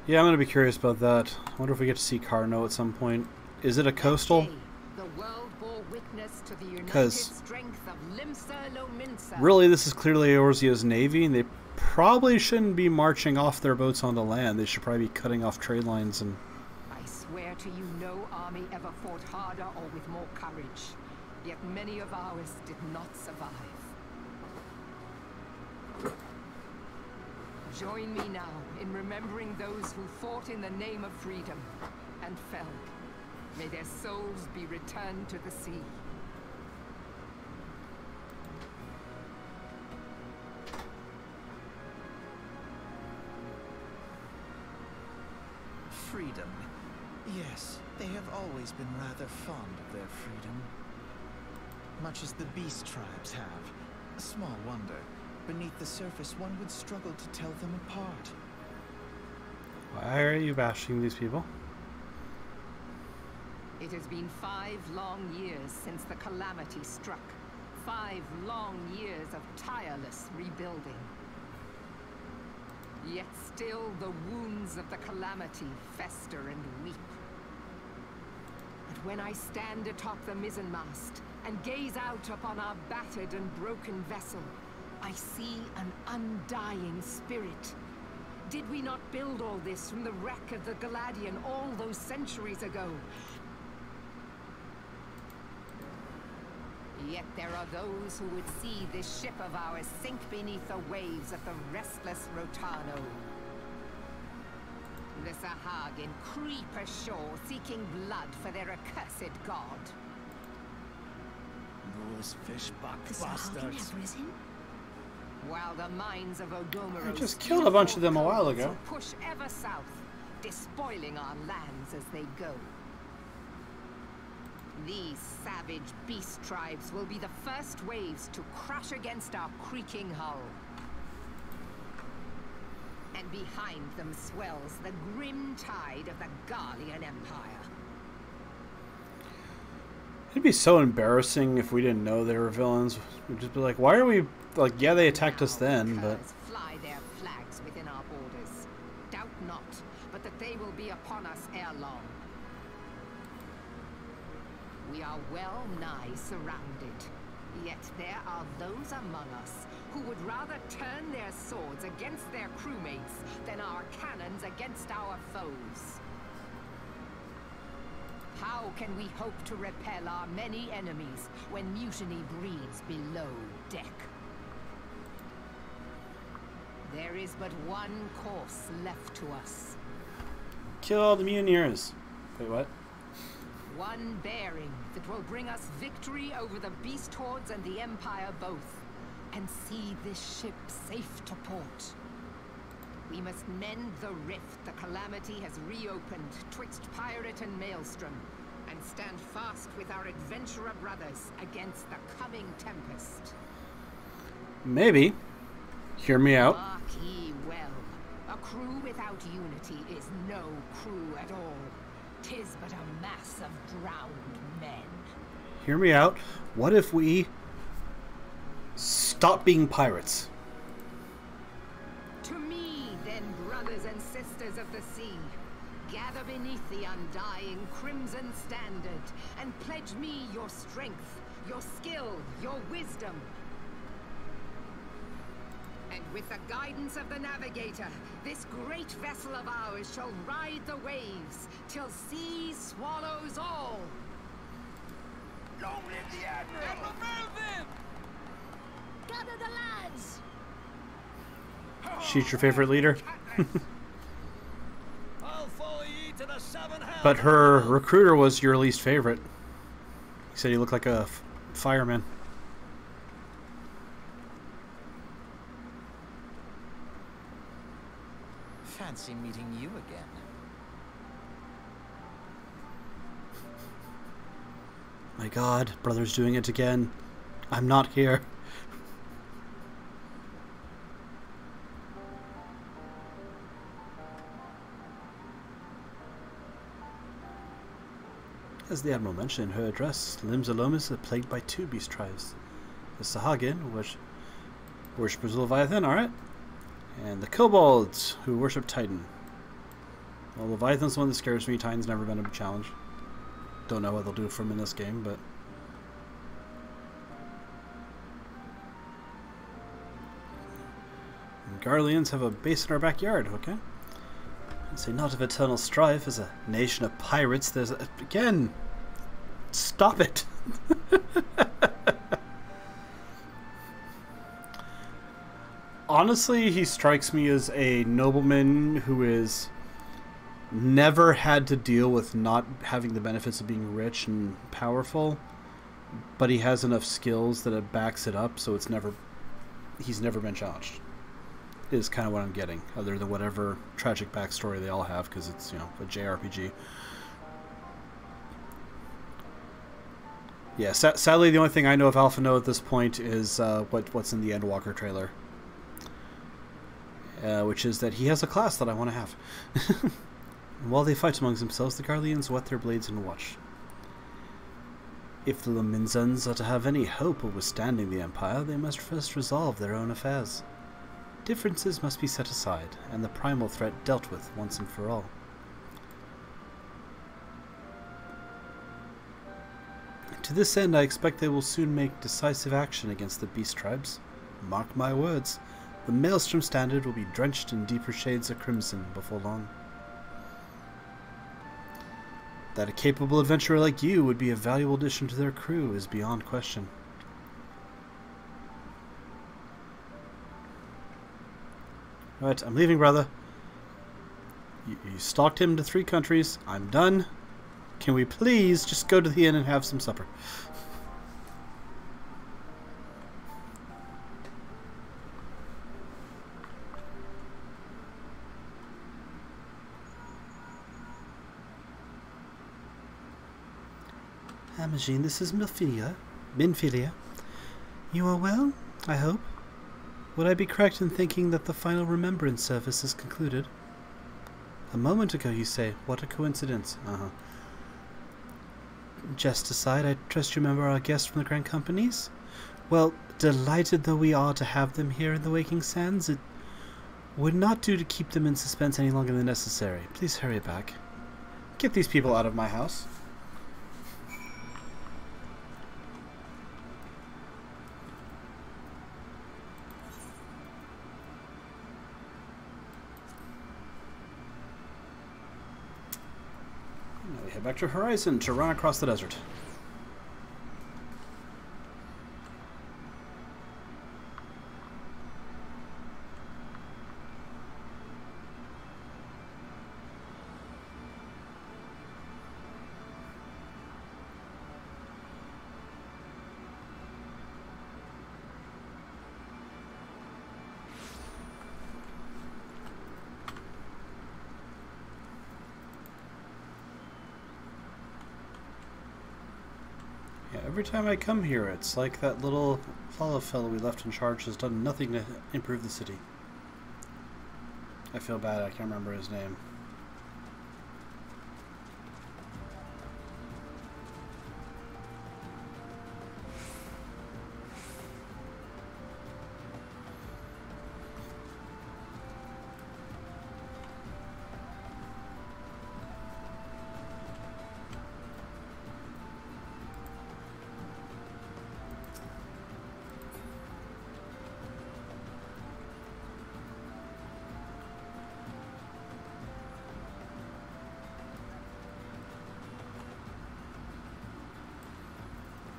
Yeah, I'm gonna be curious about that. I wonder if we get to see Carno at some point. Is it a coastal? The world bore witness to the united strength of Limsa Lominsa. Really, this is clearly Eorzea's navy, and they probably shouldn't be marching off their boats onto land. They should probably be cutting off trade lines and... I swear to you, no army ever fought harder or with more courage. Yet many of ours did not survive. Join me now in remembering those who fought in the name of freedom and fell. May their souls be returned to the sea. Freedom. Yes, they have always been rather fond of their freedom. Much as the beast tribes have. Small wonder. Beneath the surface, one would struggle to tell them apart. Why are you bashing these people? It has been 5 long years since the calamity struck. 5 long years of tireless rebuilding. Yet still the wounds of the calamity fester and weep. But when I stand atop the mizzenmast and gaze out upon our battered and broken vessel, I see an undying spirit. Did we not build all this from the wreck of the Galadian all those centuries ago? Yet there are those who would see this ship of ours sink beneath the waves of the restless Rotano. The Sahagin creep ashore seeking blood for their accursed god. Those fishbuck The Sahagin has risen? While the mines of Odomeros I just killed a bunch of them a while ago. push ever south, despoiling our lands as they go. These savage beast tribes will be the first waves to crash against our creaking hull. And behind them swells the grim tide of the Gallian Empire. It'd be so embarrassing if we didn't know they were villains. We'd just be like, why are we... Like, yeah, they attacked us then, but... Fly their flags within our borders. Doubt not, but that they will be upon us ere long. We are well nigh surrounded. Yet there are those among us who would rather turn their swords against their crewmates than our cannons against our foes. How can we hope to repel our many enemies when mutiny breeds below deck? There is but one course left to us. Kill all the mutineers. Wait, what? One bearing that will bring us victory over the beast hordes and the Empire both, and see this ship safe to port. We must mend the rift the calamity has reopened twixt pirate and maelstrom, and stand fast with our adventurer brothers against the coming tempest. Maybe. Hear me out. Mark ye well, a crew without unity is no crew at all. 'Tis but a mass of drowned men. Hear me out. What if we stop being pirates? To me, then, brothers and sisters of the sea, gather beneath the undying crimson standard, and pledge me your strength, your skill, your wisdom. And with the guidance of the navigator, this great vessel of ours shall ride the waves till sea swallows all. Long live the Admiral! And prevail them! Gather the lads! She's your favorite leader? I'll follow ye to the seven hells. But her recruiter was your least favorite. He said he looked like a fireman. Fancy meeting you again. My God, brother's doing it again. I'm not here. As the Admiral mentioned in her address, Limsalomas are plagued by 2 beast tribes. The Sahagin, which worshippers of Leviathan, alright. And the Kobolds, who worship Titan. Well, Leviathan's the one that scares me. Titan's never been a challenge. Don't know what they'll do for him in this game, but... And Garleans have a base in our backyard, okay? And say not of eternal strife as a nation of pirates. There's a... Again! Stop it! Honestly, he strikes me as a nobleman who is never had to deal with not having the benefits of being rich and powerful, but he has enough skills that it backs it up, so he's never been challenged. Is kind of what I'm getting, other than whatever tragic backstory they all have, because it's, you know, a JRPG. Yeah, sadly, the only thing I know of Alphino at this point is what's in the Endwalker trailer. Which is that he has a class that I want to have. While they fight amongst themselves, the Garleans whet their blades and watch. If the Lominzans are to have any hope of withstanding the Empire, they must first resolve their own affairs. Differences must be set aside, and the primal threat dealt with once and for all. To this end, I expect they will soon make decisive action against the beast tribes. Mark my words. The Maelstrom Standard will be drenched in deeper shades of crimson before long. That a capable adventurer like you would be a valuable addition to their crew is beyond question. Alright, I'm leaving, brother. You stalked him to 3 countries. I'm done. Can we please just go to the inn and have some supper? Imogene, this is Minfilia. You are well, I hope? Would I be correct in thinking that the final remembrance service is concluded? A moment ago, you say. What a coincidence. Jest aside, I trust you remember our guests from the Grand Companies? Well, delighted though we are to have them here in the Waking Sands, it would not do to keep them in suspense any longer than necessary. Please hurry back. Get these people out of my house. Now we head back to Horizon to run across the desert. Every time I come here, it's like that little fellow we left in charge has done nothing to improve the city. I feel bad, I can't remember his name.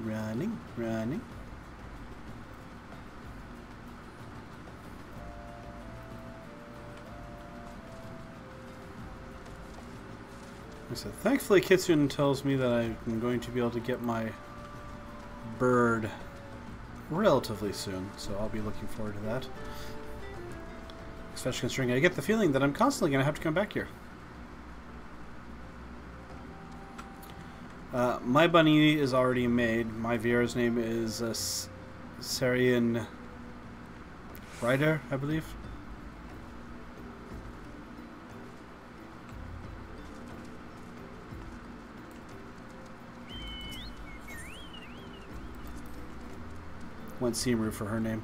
Running, running. So thankfully Kitsune tells me that I'm going to be able to get my bird relatively soon, so I'll be looking forward to that. Especially considering I get the feeling that I'm constantly going to have to come back here. My bunny is already made. My Viera's name is Sarian Ryder, I believe. Went Seamru for her name.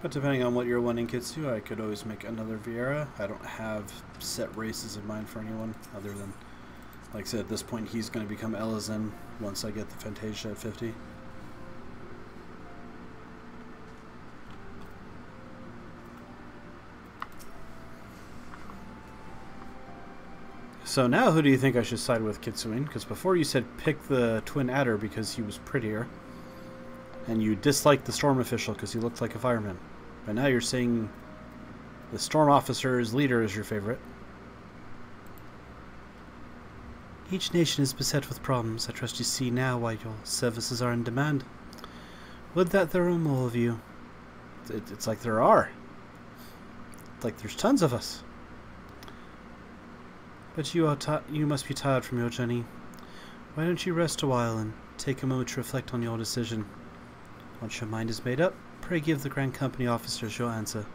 But depending on what you're wanting kids to, I could always make another Viera. I don't have set races in mind for anyone other than, like I said, at this point he's going to become Elizin once I get the Fantasia at 50. So now who do you think I should side with, Kitsune? Because before you said pick the Twin Adder because he was prettier. And you disliked the Storm Official because he looked like a fireman. But now you're saying the Storm Officer's leader is your favorite. Each nation is beset with problems. I trust you see now why your services are in demand. Would that there were more of you. It's like there are. It's like there's tons of us. But you must be tired from your journey. Why don't you rest a while and take a moment to reflect on your decision? Once your mind is made up, pray give the Grand Company officers your answer.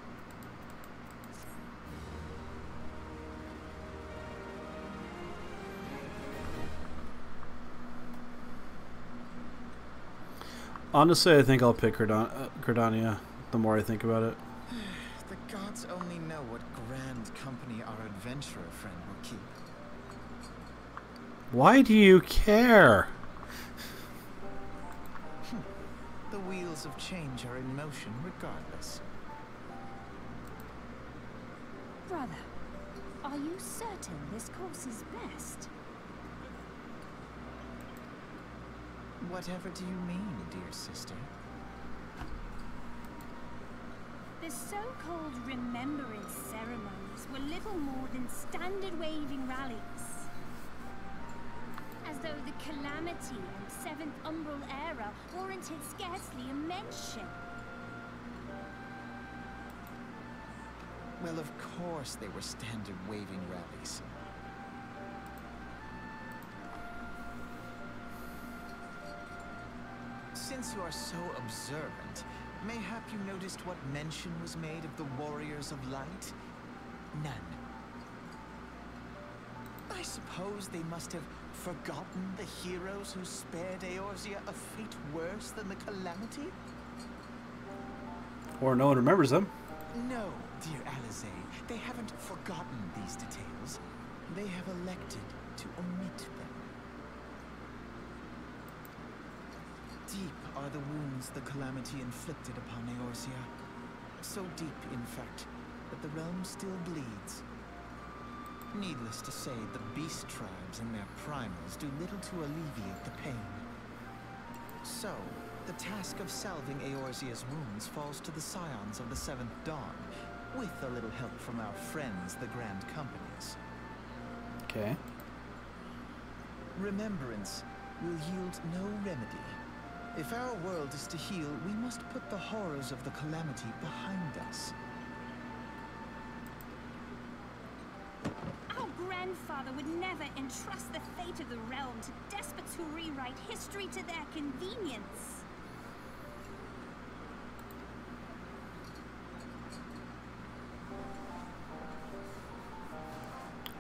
Honestly, I think I'll pick Gridania the more I think about it. The gods only know what Grand Company our adventurer friend will keep. Why do you care? The wheels of change are in motion regardless. Brother, are you certain this course is best? Whatever do you mean, dear sister? The so-called remembrance ceremonies were little more than standard waving rallies. As though the Calamity and Seventh Umbral era warranted scarcely a mention. Well, of course they were standard waving rallies. Since you are so observant, mayhap you noticed what mention was made of the Warriors of Light? None. I suppose they must have forgotten the heroes who spared Eorzea a fate worse than the Calamity? Or no one remembers them. No, dear Alizé, they haven't forgotten these details. They have elected to omit them. Deep are the wounds the Calamity inflicted upon Eorzea. So deep, in fact, that the realm still bleeds. Needless to say, the beast tribes and their primals do little to alleviate the pain. So, the task of salving Eorzea's wounds falls to the scions of the Seventh Dawn, with a little help from our friends, the Grand Companies. Okay. Remembrance will yield no remedy. If our world is to heal, we must put the horrors of the Calamity behind us. Our grandfather would never entrust the fate of the realm to despots who rewrite history to their convenience.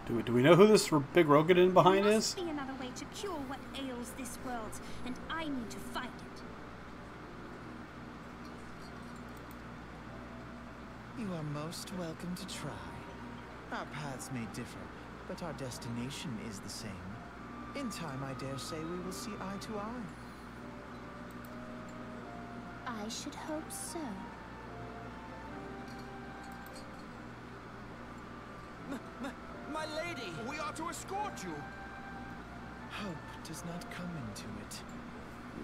Do we know who this big Rogadin behind There is? must be another way to cure what ails this world, and I need to find it. You are most welcome to try. Our paths may differ, but our destination is the same. In time, I dare say we will see eye to eye. I should hope so. My lady! We are to escort you. Hope does not come into it.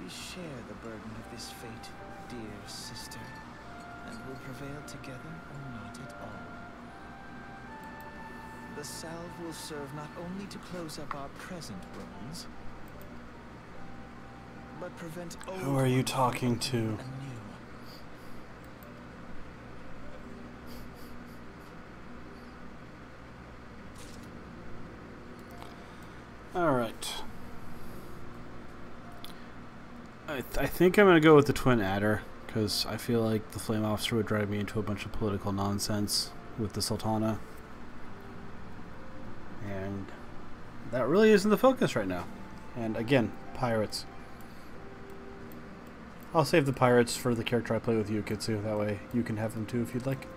We share the burden of this fate, dear sister, and will prevail together or not at all. The salve will serve not only to close up our present wounds, but prevent old Who are you ones talking from to? opening anew. Alright. I think I'm going to go with the Twin Adder, because I feel like the Flame Officer would drive me into a bunch of political nonsense with the Sultana. And that really isn't the focus right now. And again, pirates. I'll save the pirates for the character I play with you, Kitsu. That way you can have them too if you'd like.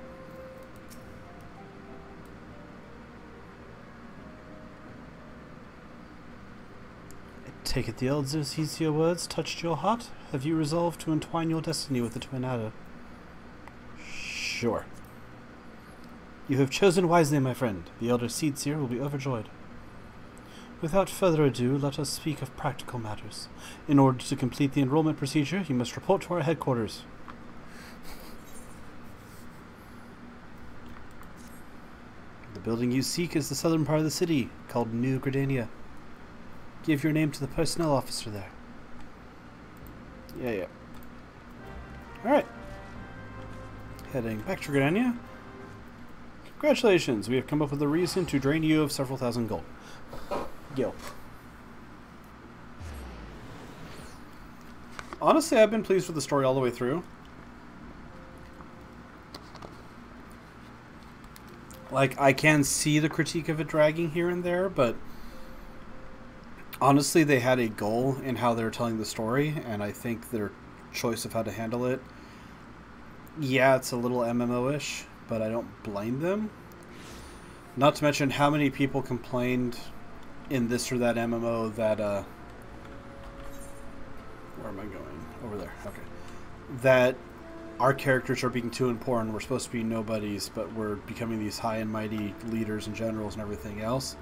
Take it the elders heeds your words touched your heart. Have you resolved to entwine your destiny with the Twin Adder? Sure. You have chosen wisely, my friend. The elder Seedseer will be overjoyed. Without further ado, let us speak of practical matters. In order to complete the enrollment procedure, you must report to our headquarters. The building you seek is the southern part of the city, called New Gridania. Give your name to the personnel officer there. Yeah. Alright. Heading back to Gridania. Congratulations, we have come up with a reason to drain you of several thousand gold. Yo. Honestly, I've been pleased with the story all the way through. Like, I can see the critique of it dragging here and there, but honestly, they had a goal in how they were telling the story, and I think their choice of how to handle it, yeah, it's a little MMO-ish, but I don't blame them. Not to mention how many people complained in this or that MMO that, where am I going? Over there, okay. That our characters are being too important, we're supposed to be nobodies, but we're becoming these high and mighty leaders and generals and everything else.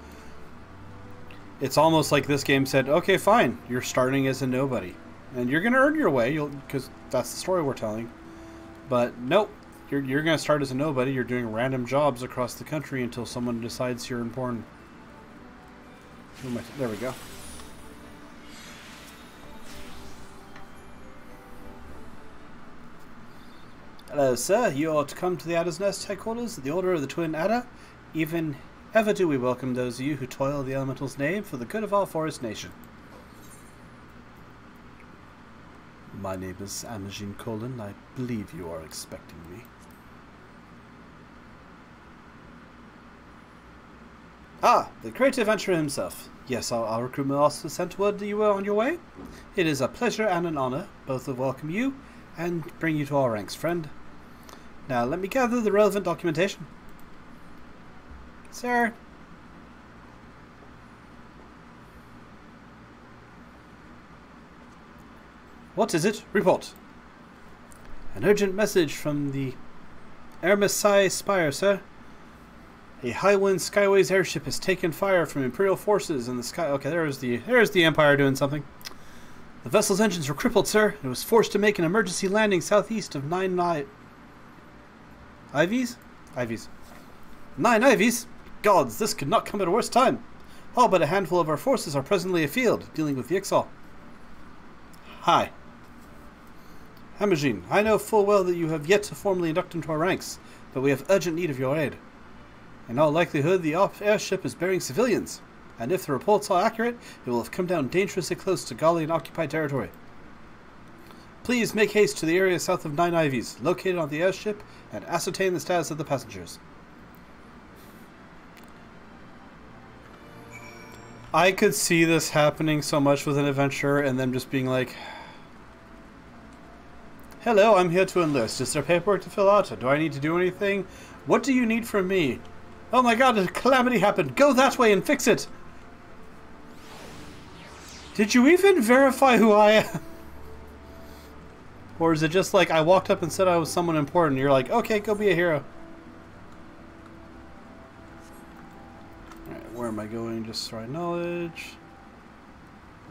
It's almost like this game said, okay, fine, you're starting as a nobody. And you're going to earn your way, because that's the story we're telling. But nope, you're going to start as a nobody, you're doing random jobs across the country until someone decides you're important. There we go. Hello, sir. You are to come to the Adder's Nest headquarters of the Order of the Twin Adder. Even ever do we welcome those of you who toil the elemental's name for the good of our forest nation. My name is Amajin Colin. I believe you are expecting me. Ah, the great adventurer himself. Yes, our recruitment officer sent word that you were on your way. It is a pleasure and an honor both to welcome you and bring you to our ranks, friend. Now, let me gather the relevant documentation. Sir. What is it? Report. An urgent message from the Ermesai Spire, sir. A Highwind Skyways airship has taken fire from Imperial forces in the sky. Okay, there's the Empire doing something. The vessel's engines were crippled, sir. It was forced to make an emergency landing southeast of 9 Ivies? Ivies. 9 Ivies? Gods, this could not come at a worse time. All but a handful of our forces are presently afield, dealing with the Ixal. Hi. Hamajin, I know full well that you have yet to formally induct into our ranks, but we have urgent need of your aid. In all likelihood, the airship is bearing civilians, and if the reports are accurate, it will have come down dangerously close to Gallian-occupied territory. Please make haste to the area south of 9 Ivies, located on the airship, and ascertain the status of the passengers. I could see this happening so much with an adventurer and them just being like, hello, I'm here to enlist. Is there paperwork to fill out? Do I need to do anything? What do you need from me? Oh my god, a calamity happened. Go that way and fix it. Did you even verify who I am? Or is it just like I walked up and said I was someone important? You're like, okay, go be a hero. Alright, where am I Gain destroy knowledge.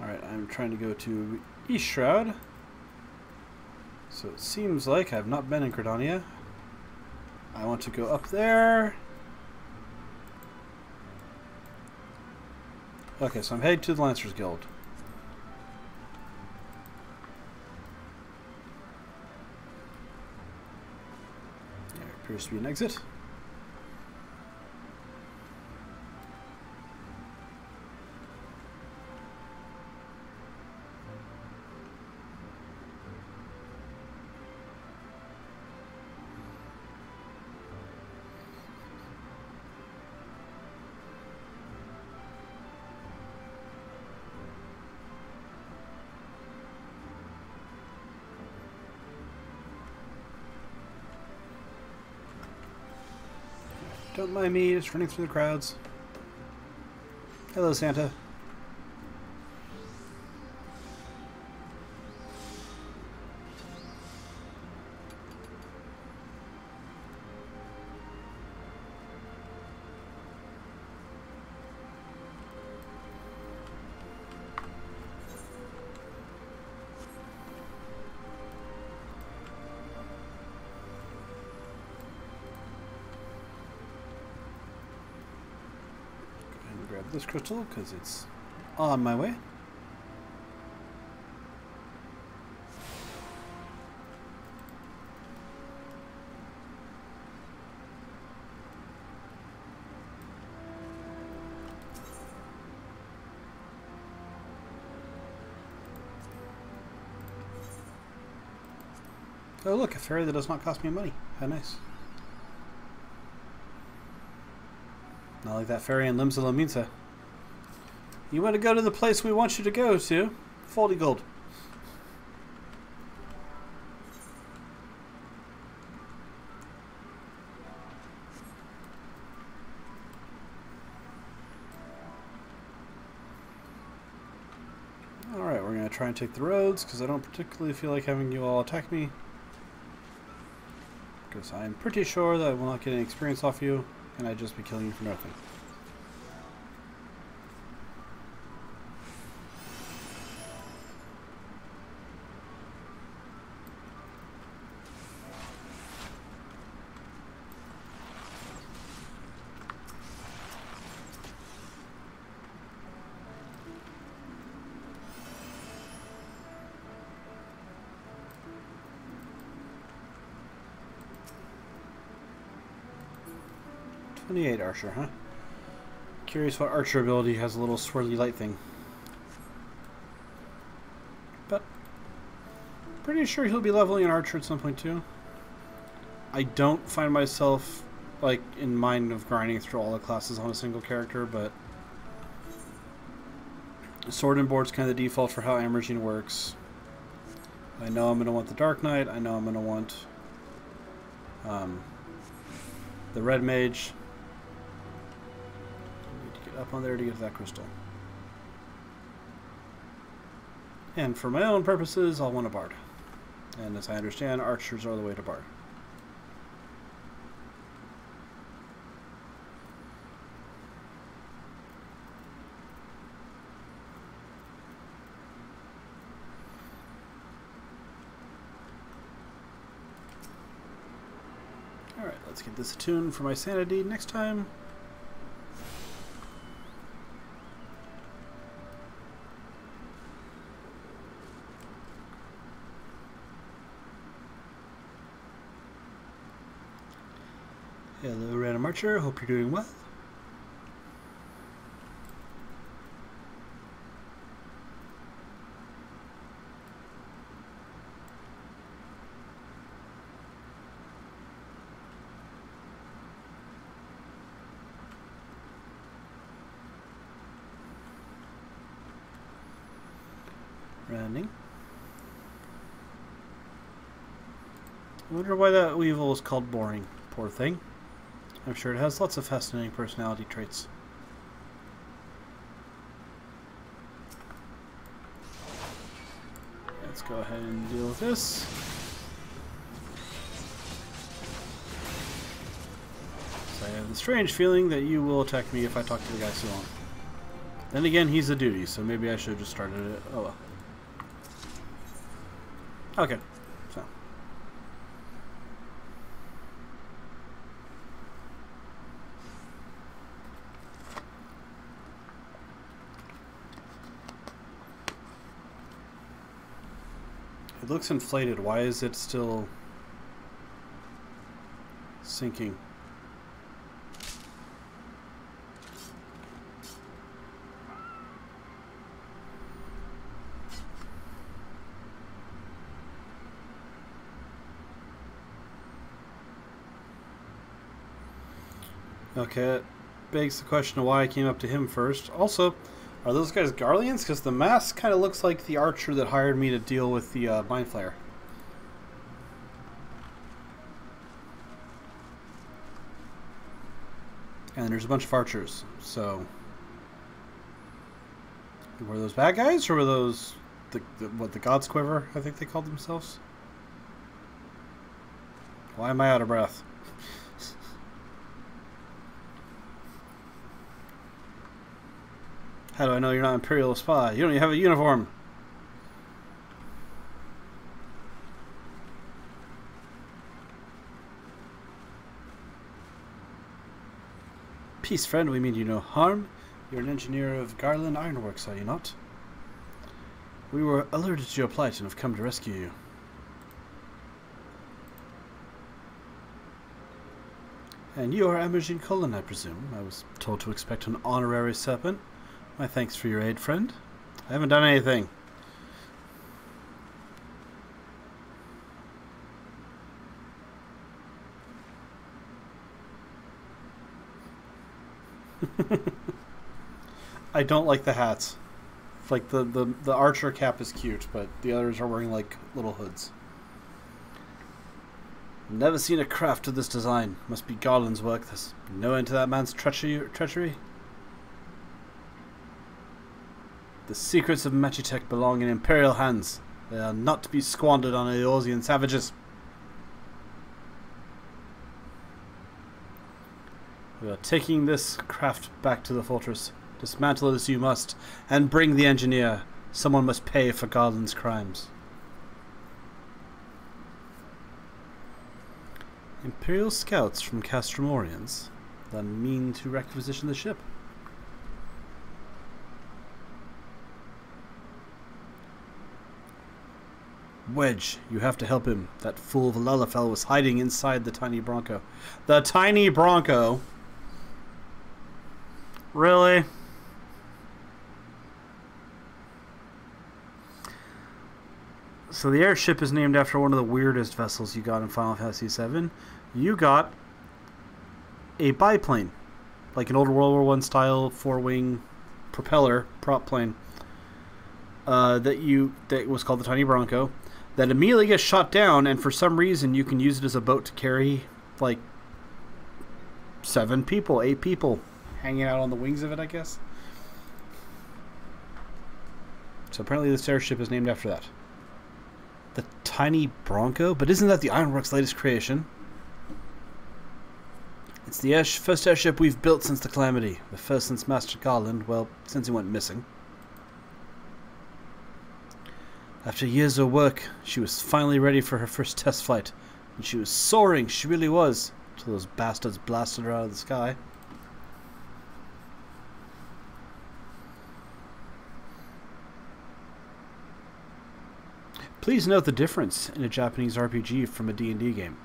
Alright, I'm trying to go to East Shroud. So it seems like I've not been in Credonia. I want to go up there. Okay, so I'm heading to the Lancers Guild. There appears to be an exit. Don't mind me, just running through the crowds. Hello, Santa. Grab this crystal because it's on my way. Oh look, a ferry that does not cost me money. How nice. Not like that ferry in Limsa Lominsa. You want to go to the place we want you to go to? Foldy Gold. Alright, we're going to try and take the roads because I don't particularly feel like having you all attack me. Because I'm pretty sure that I will not get any experience off you. And I'd just be killing you for nothing. .28 Archer, huh? Curious what Archer ability has a little swirly light thing. But pretty sure he'll be leveling an Archer at some point too. I don't find myself like in mind of grinding through all the classes on a single character, but Sword and Board's kind of the default for how Emerging works. I know I'm going to want the Dark Knight. I know I'm going to want the Red Mage. Up on there to get that crystal. And for my own purposes, I'll want a Bard. And as I understand, Archers are the way to Bard. Alright, let's get this attuned for my sanity next time. Hello, Random Archer. Hope you're doing well. Running. I wonder why that Weevil is called boring. Poor thing. I'm sure it has lots of fascinating personality traits. Let's go ahead and deal with this. So I have the strange feeling that you will attack me if I talk to the guy too long. Then again, he's a duty, so maybe I should have just started it. Oh well. Okay. So. It looks inflated. Why is it still sinking? Okay, it begs the question of why I came up to him first. Also, are those guys Garleans? Because the mask kind of looks like the archer that hired me to deal with the Mind Flayer. And there's a bunch of archers, so... Were those bad guys, or were those... the God's Quiver, I think they called themselves? Why am I out of breath? How do I know you're not an Imperial spy? You don't even have a uniform. Peace, friend. We mean you no harm. You're an engineer of Garland Ironworks, are you not? We were alerted to your plight and have come to rescue you. And you are Imogen Cullen, I presume. I was told to expect an honorary Serpent. My thanks for your aid, friend. I haven't done anything. I don't like the hats. Like the archer cap is cute, but the others are wearing like little hoods. Never seen a craft of this design. Must be Garland's work. There's no end to that man's treachery. The secrets of Magitech belong in Imperial hands. They are not to be squandered on Eorzean savages. We are taking this craft back to the fortress. Dismantle it as you must, and bring the engineer. Someone must pay for Garland's crimes. Imperial scouts from Castromorians then mean to requisition the ship. Wedge, you have to help him. That fool of a Lalafell was hiding inside the tiny Bronco. The tiny Bronco? Really? So the airship is named after one of the weirdest vessels you got in Final Fantasy VII. You got a biplane, like an old World War I style four-wing propeller prop plane that was called the Tiny Bronco. That immediately gets shot down, and for some reason you can use it as a boat to carry like 8 people hanging out on the wings of it, I guess. So apparently this airship is named after that. The Tiny Bronco? But isn't that the Ironworks' latest creation? It's the first airship we've built since the Calamity. The first since Master Garland, well, since he went missing. After years of work, she was finally ready for her first test flight. And she was soaring, she really was, until those bastards blasted her out of the sky. Please note the difference in a Japanese RPG from a D&D game.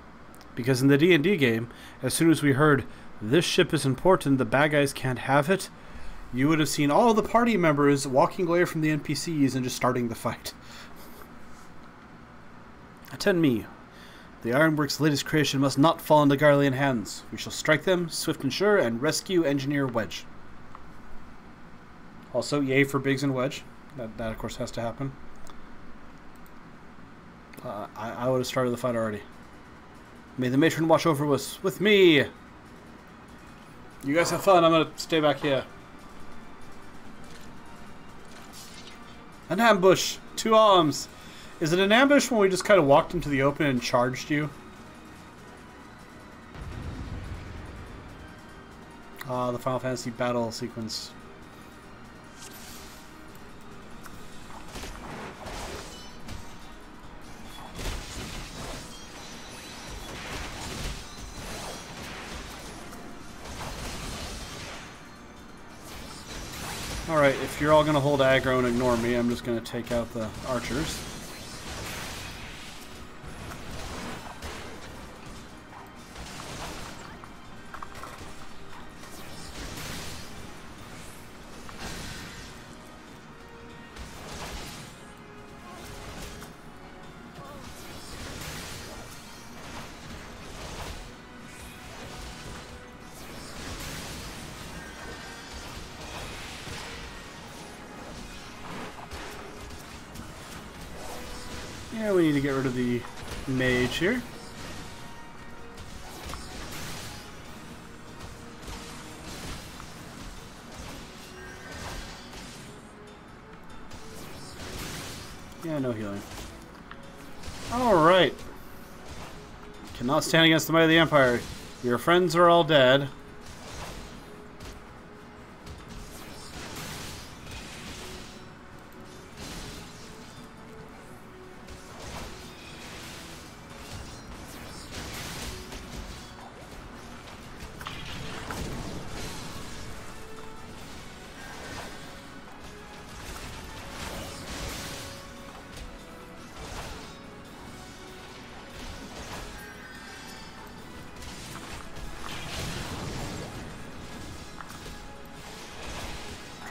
Because in the D&D game, as soon as we heard, this ship is important, the bad guys can't have it, you would have seen all the party members walking away from the NPCs and just starting the fight. Attend me. The Ironworks' latest creation must not fall into Garlean hands. We shall strike them, swift and sure, and rescue Engineer Wedge. Also, yay for Biggs and Wedge. That of course has to happen. I would have started the fight already. May the matron watch over us with me. You guys have fun. I'm gonna stay back here. An ambush. 2 arms. Is it an ambush when we just kind of walked into the open and charged you? Ah, the Final Fantasy battle sequence. Alright, if you're all going to hold aggro and ignore me, I'm just going to take out the archers. Yeah, we need to get rid of the mage here. Yeah, no healing. Alright. Cannot stand against the might of the Empire. Your friends are all dead.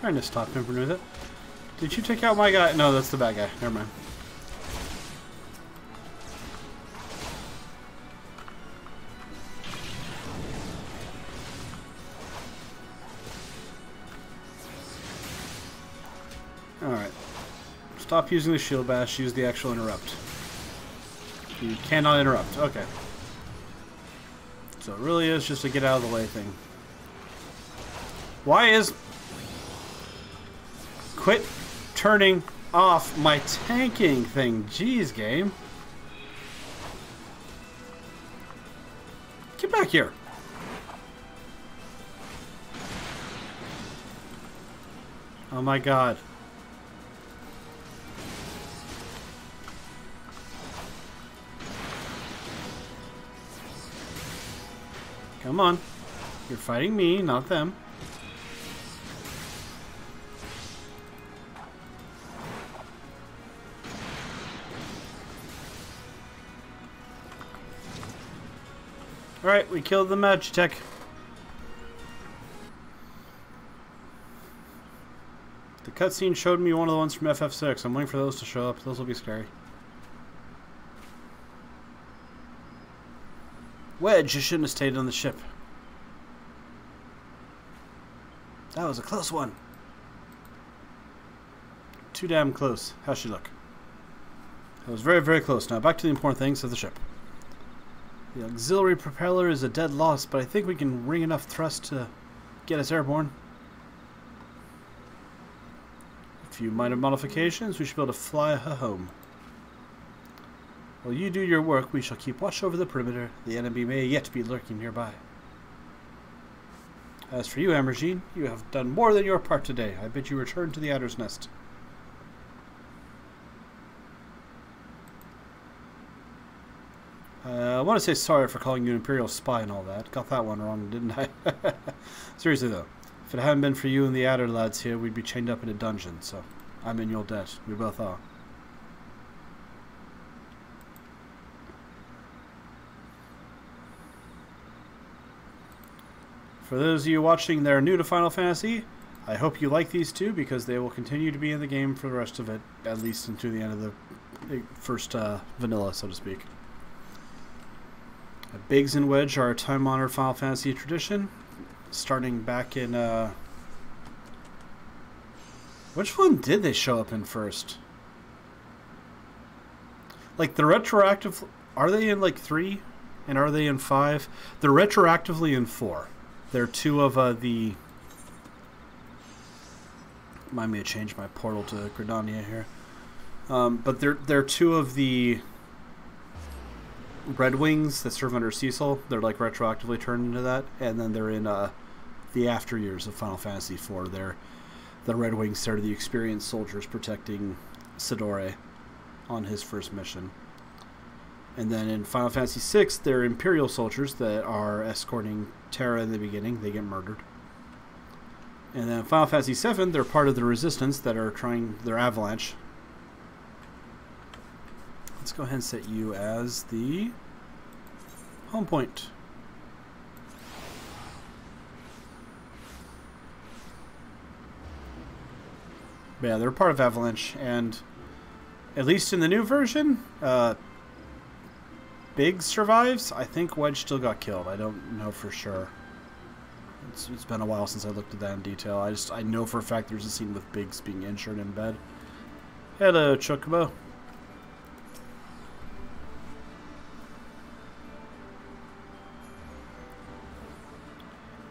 Trying to stop him from doing it. Did you take out my guy? No, that's the bad guy. Never mind. Alright. Stop using the shield bash, use the actual interrupt. You cannot interrupt. Okay. So it really is just a get out of the way thing. Why is... Quit turning off my tanking thing. Jeez, game. Get back here. Oh my god. Come on. You're fighting me, not them. Alright, we killed the Magitech. The cutscene showed me one of the ones from FF6. I'm waiting for those to show up. Those will be scary. Wedge, you shouldn't have stayed on the ship. That was a close one. Too damn close. How's she look? That was very, very close. Now back to the important things of the ship. The auxiliary propeller is a dead loss, but I think we can wring enough thrust to get us airborne. A few minor modifications, we should be able to fly her home. While you do your work, we shall keep watch over the perimeter. The enemy may yet be lurking nearby. As for you, Emergine, you have done more than your part today. I bid you return to the Adder's Nest. I want to say sorry for calling you an Imperial spy and all that. Got that one wrong, didn't I? Seriously though, if it hadn't been for you and the Adder lads here, we'd be chained up in a dungeon, so I'm in your debt. We both are. For those of you watching that are new to Final Fantasy, I hope you like these two because they will continue to be in the game for the rest of it, at least until the end of the first vanilla, so to speak. Biggs and Wedge are a time-honored Final Fantasy tradition, starting back in, which one did they show up in first? Like, the retroactive... Are they in, like, 3? And are they in 5? They're retroactively in 4. They're two of, the... Remind me to change my portal to Gridania here. But they're two of the... Red Wings that serve under Cecil. They're like retroactively turned into that, and then they're in the after years of Final Fantasy IV. They're the Red Wings. They're the experienced soldiers protecting Sidore on his first mission. And then in Final Fantasy VI, they're Imperial soldiers that are escorting Terra in the beginning. They get murdered. And then Final Fantasy VII, they're part of the Resistance that are trying their Avalanche. Let's go ahead and set you as the home point. But yeah, they're part of Avalanche, and at least in the new version, Biggs survives. I think Wedge still got killed. I don't know for sure. It's been a while since I looked at that in detail. I know for a fact there's a scene with Biggs being injured in bed. Hello, Chocobo.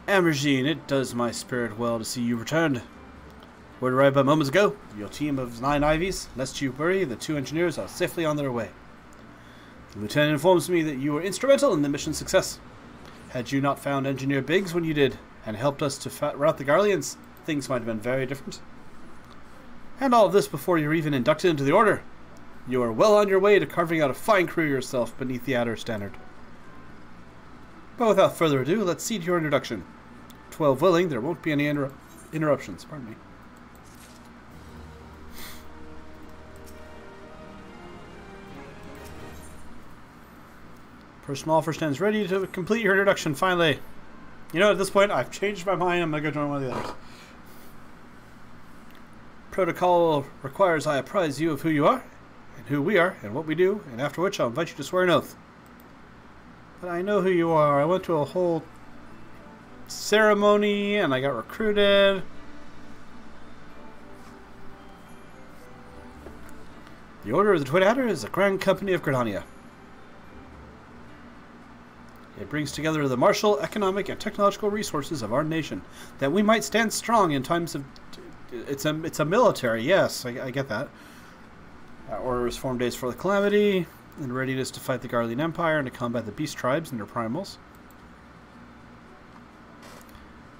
Ambergene, it does my spirit well to see you returned. Word arrived but moments ago. Your team of 9 Ivies, lest you worry, the 2 engineers are safely on their way. The lieutenant informs me that you were instrumental in the mission's success. Had you not found Engineer Biggs when you did, and helped us to rout the Garleans, things might have been very different. And all of this before you're even inducted into the Order. You are well on your way to carving out a fine career yourself beneath the Adder standard. But without further ado, let's see to your introduction. 12 willing, there won't be any interruptions. Pardon me. Personal offer stands ready to complete your introduction, finally. You know, at this point, I've changed my mind. I'm going to go join one of the others. Protocol requires I apprise you of who you are, and who we are, and what we do, and after which I'll invite you to swear an oath. But I know who you are. I went to a whole ceremony, and I got recruited. The Order of the Twin Adder is a grand company of Gridania. It brings together the martial, economic, and technological resources of our nation, that we might stand strong in times of... It's a military, yes, I get that. Order is formed days for the calamity, in readiness to fight the Garlean Empire and to combat the beast tribes and their primals.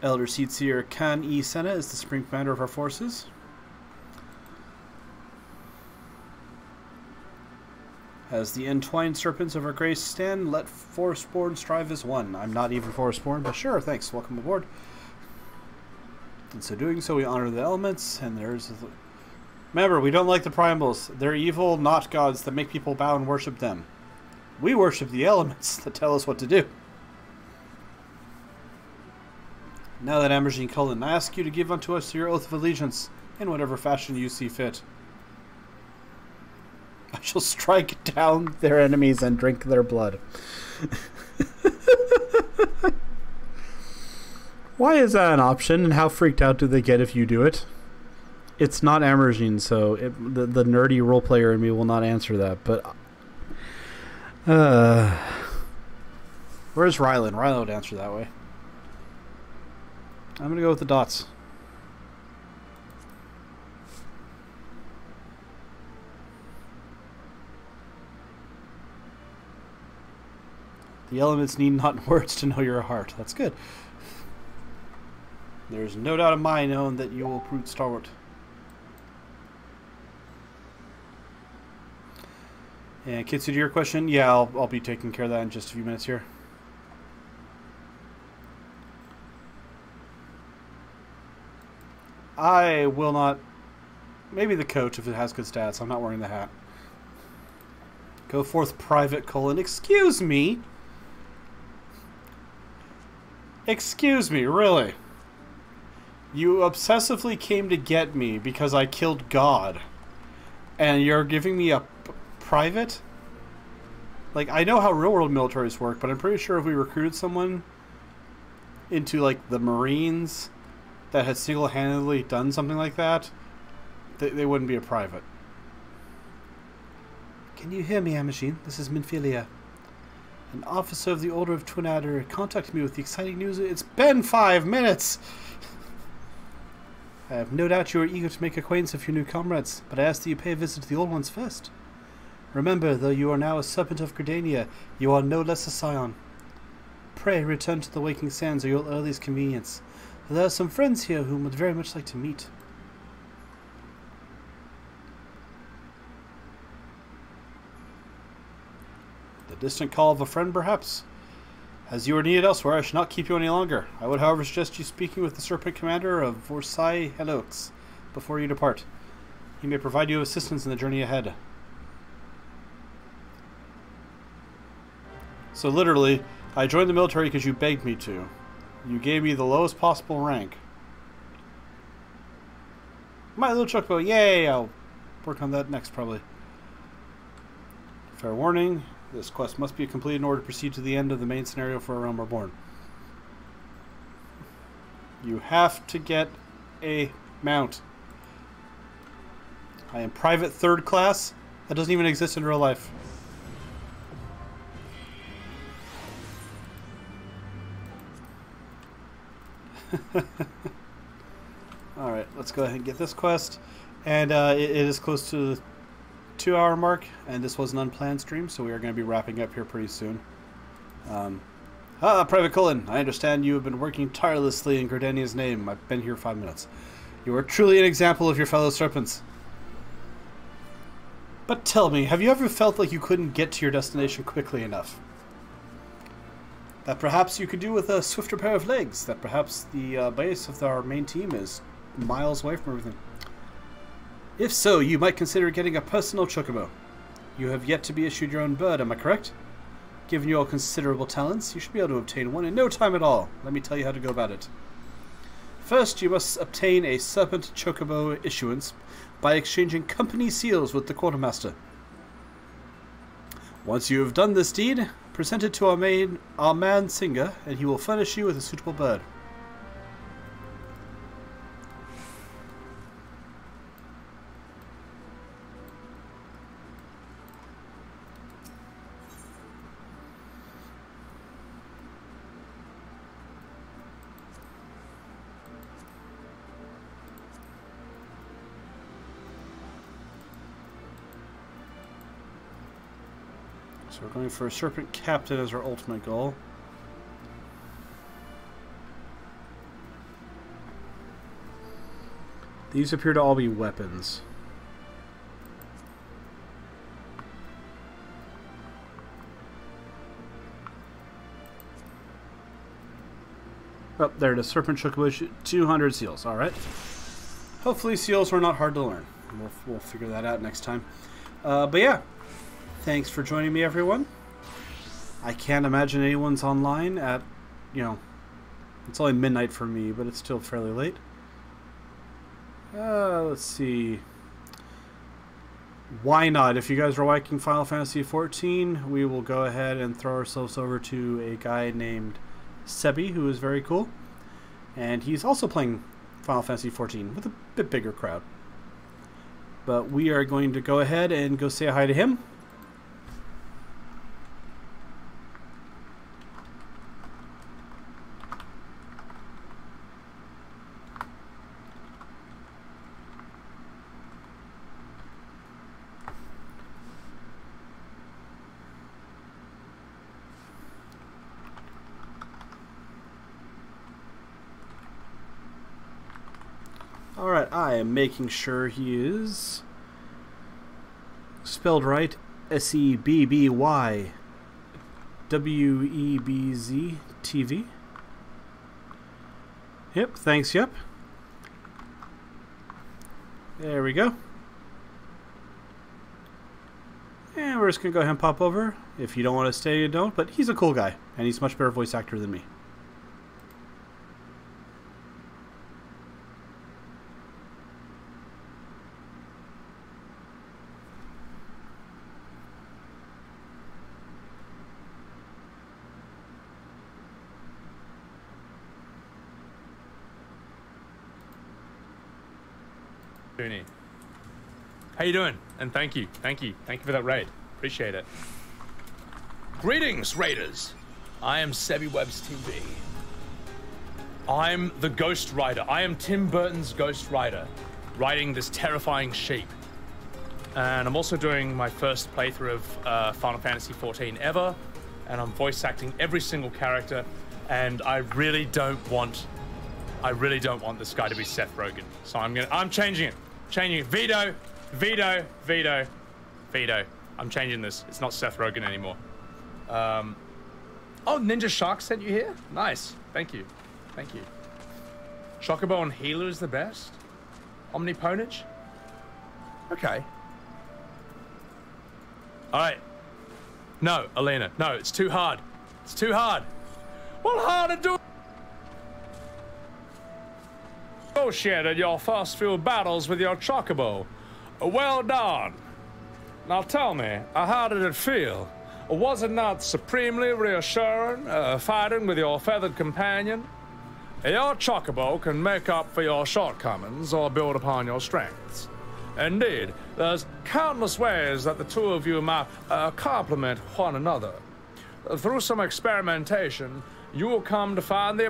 Elder Seatseer Khan E. Senna is the supreme commander of our forces. As the entwined serpents of our grace stand, let Forestborn strive as one. I'm not even Forestborn, but sure, thanks. Welcome aboard. In so doing so, we honor the elements, and there's... Remember, we don't like the primals. They're evil, not gods that make people bow and worship them. We worship the elements that tell us what to do. Now that Ambergene Cullen, I ask you to give unto us your oath of allegiance, in whatever fashion you see fit. I shall strike down their enemies and drink their blood. Why is that an option, and how freaked out do they get if you do it? It's not Ambergene, so the nerdy role player in me will not answer that, but... Where's Rylan? Rylan would answer that way. I'm going to go with the dots. The elements need not words to know your heart. That's good. There's no doubt in my own that you will prove stalwart. And Kitsu, to your question, yeah, I'll be taking care of that in just a few minutes here. I will not... Maybe the coach if it has good stats. I'm not wearing the hat. Go forth, Private Colon. Excuse me? Excuse me, really? You obsessively came to get me because I killed God. And you're giving me a private? Like, I know how real-world militaries work, but I'm pretty sure if we recruited someone into, like, the Marines that had single-handedly done something like that, they wouldn't be a private. Can you hear me, Ambergene? This is Minfilia. An officer of the Order of Twin Adder contacted me with the exciting news. It's been 5 minutes! I have no doubt you are eager to make acquaintance with your new comrades, but I ask that you pay a visit to the old ones first. Remember, though you are now a Serpent of Gridania, you are no less a scion. Pray return to the Waking Sands at your earliest convenience. There are some friends here whom would very much like to meet. The distant call of a friend, perhaps? As you are needed elsewhere, I shall not keep you any longer. I would, however, suggest you speaking with the Serpent Commander of Versailles Helix before you depart. He may provide you assistance in the journey ahead. So literally, I joined the military because you begged me to. You gave me the lowest possible rank. My little Chocobo, yay! I'll work on that next, probably. Fair warning, this quest must be completed in order to proceed to the end of the main scenario for A Realm Reborn. You have to get a mount. I am private third class. That doesn't even exist in real life. Alright, let's go ahead and get this quest. And it is close to the 2-hour mark, and this was an unplanned stream, so we are going to be wrapping up here pretty soon. Private Cullen, I understand you have been working tirelessly in Gordania's name. I've been here 5 minutes. You are truly an example of your fellow serpents. But tell me, have you ever felt like you couldn't get to your destination quickly enough? That perhaps you could do with a swifter pair of legs? That perhaps the base of our main team is miles away from everything? If so, you might consider getting a personal Chocobo. You have yet to be issued your own bird, am I correct? Given your considerable talents, you should be able to obtain one in no time at all. Let me tell you how to go about it. First, you must obtain a Serpent Chocobo Issuance by exchanging company seals with the quartermaster. Once you have done this deed, present it to our man Singer, and he will furnish you with a suitable bird. So we're going for a Serpent Captain as our ultimate goal. These appear to all be weapons. Oh, there it is. Serpent Chocobo, 200 seals. Alright. Hopefully seals were not hard to learn. We'll figure that out next time. But yeah. Thanks for joining me, everyone. I can't imagine anyone's online at, it's only midnight for me, but it's still fairly late. Let's see. Why not? If you guys are liking Final Fantasy XIV, we will go ahead and throw ourselves over to a guy named Sebi, who is very cool. And he's also playing Final Fantasy XIV with a bit bigger crowd. But we are going to go ahead and go say hi to him. Alright, I am making sure he is spelled right. S-E-B-B-Y W-E-B-Z TV. Yep, thanks, yep. There we go. And we're just going to go ahead and pop over. If you don't want to stay, you don't. But he's a cool guy, and he's a much better voice actor than me. How you doing? And thank you for that raid. Appreciate it. Greetings, raiders. I am Sebi Webb's TV. I'm the Ghost Rider. I am Tim Burton's Ghost Rider, riding this terrifying sheep. And I'm also doing my first playthrough of Final Fantasy XIV ever, and I'm voice acting every single character. And I really don't want this guy to be Seth Rogen. So I'm changing it. Veto. I'm changing this. It's not Seth Rogen anymore. Oh, Ninja Shark sent you here? Nice. Thank you. Thank you. Chocobo and Healer is the best? Omniponage? Okay. Alright. No, Elena. No, it's too hard. It's too hard. What hard to do? Negotiated your first few battles with your Chocobo. Well done. Now tell me, how did it feel? Was it not supremely reassuring, fighting with your feathered companion? Your Chocobo can make up for your shortcomings or build upon your strengths. Indeed, there's countless ways that the two of you might complement one another. Through some experimentation, you will come to find the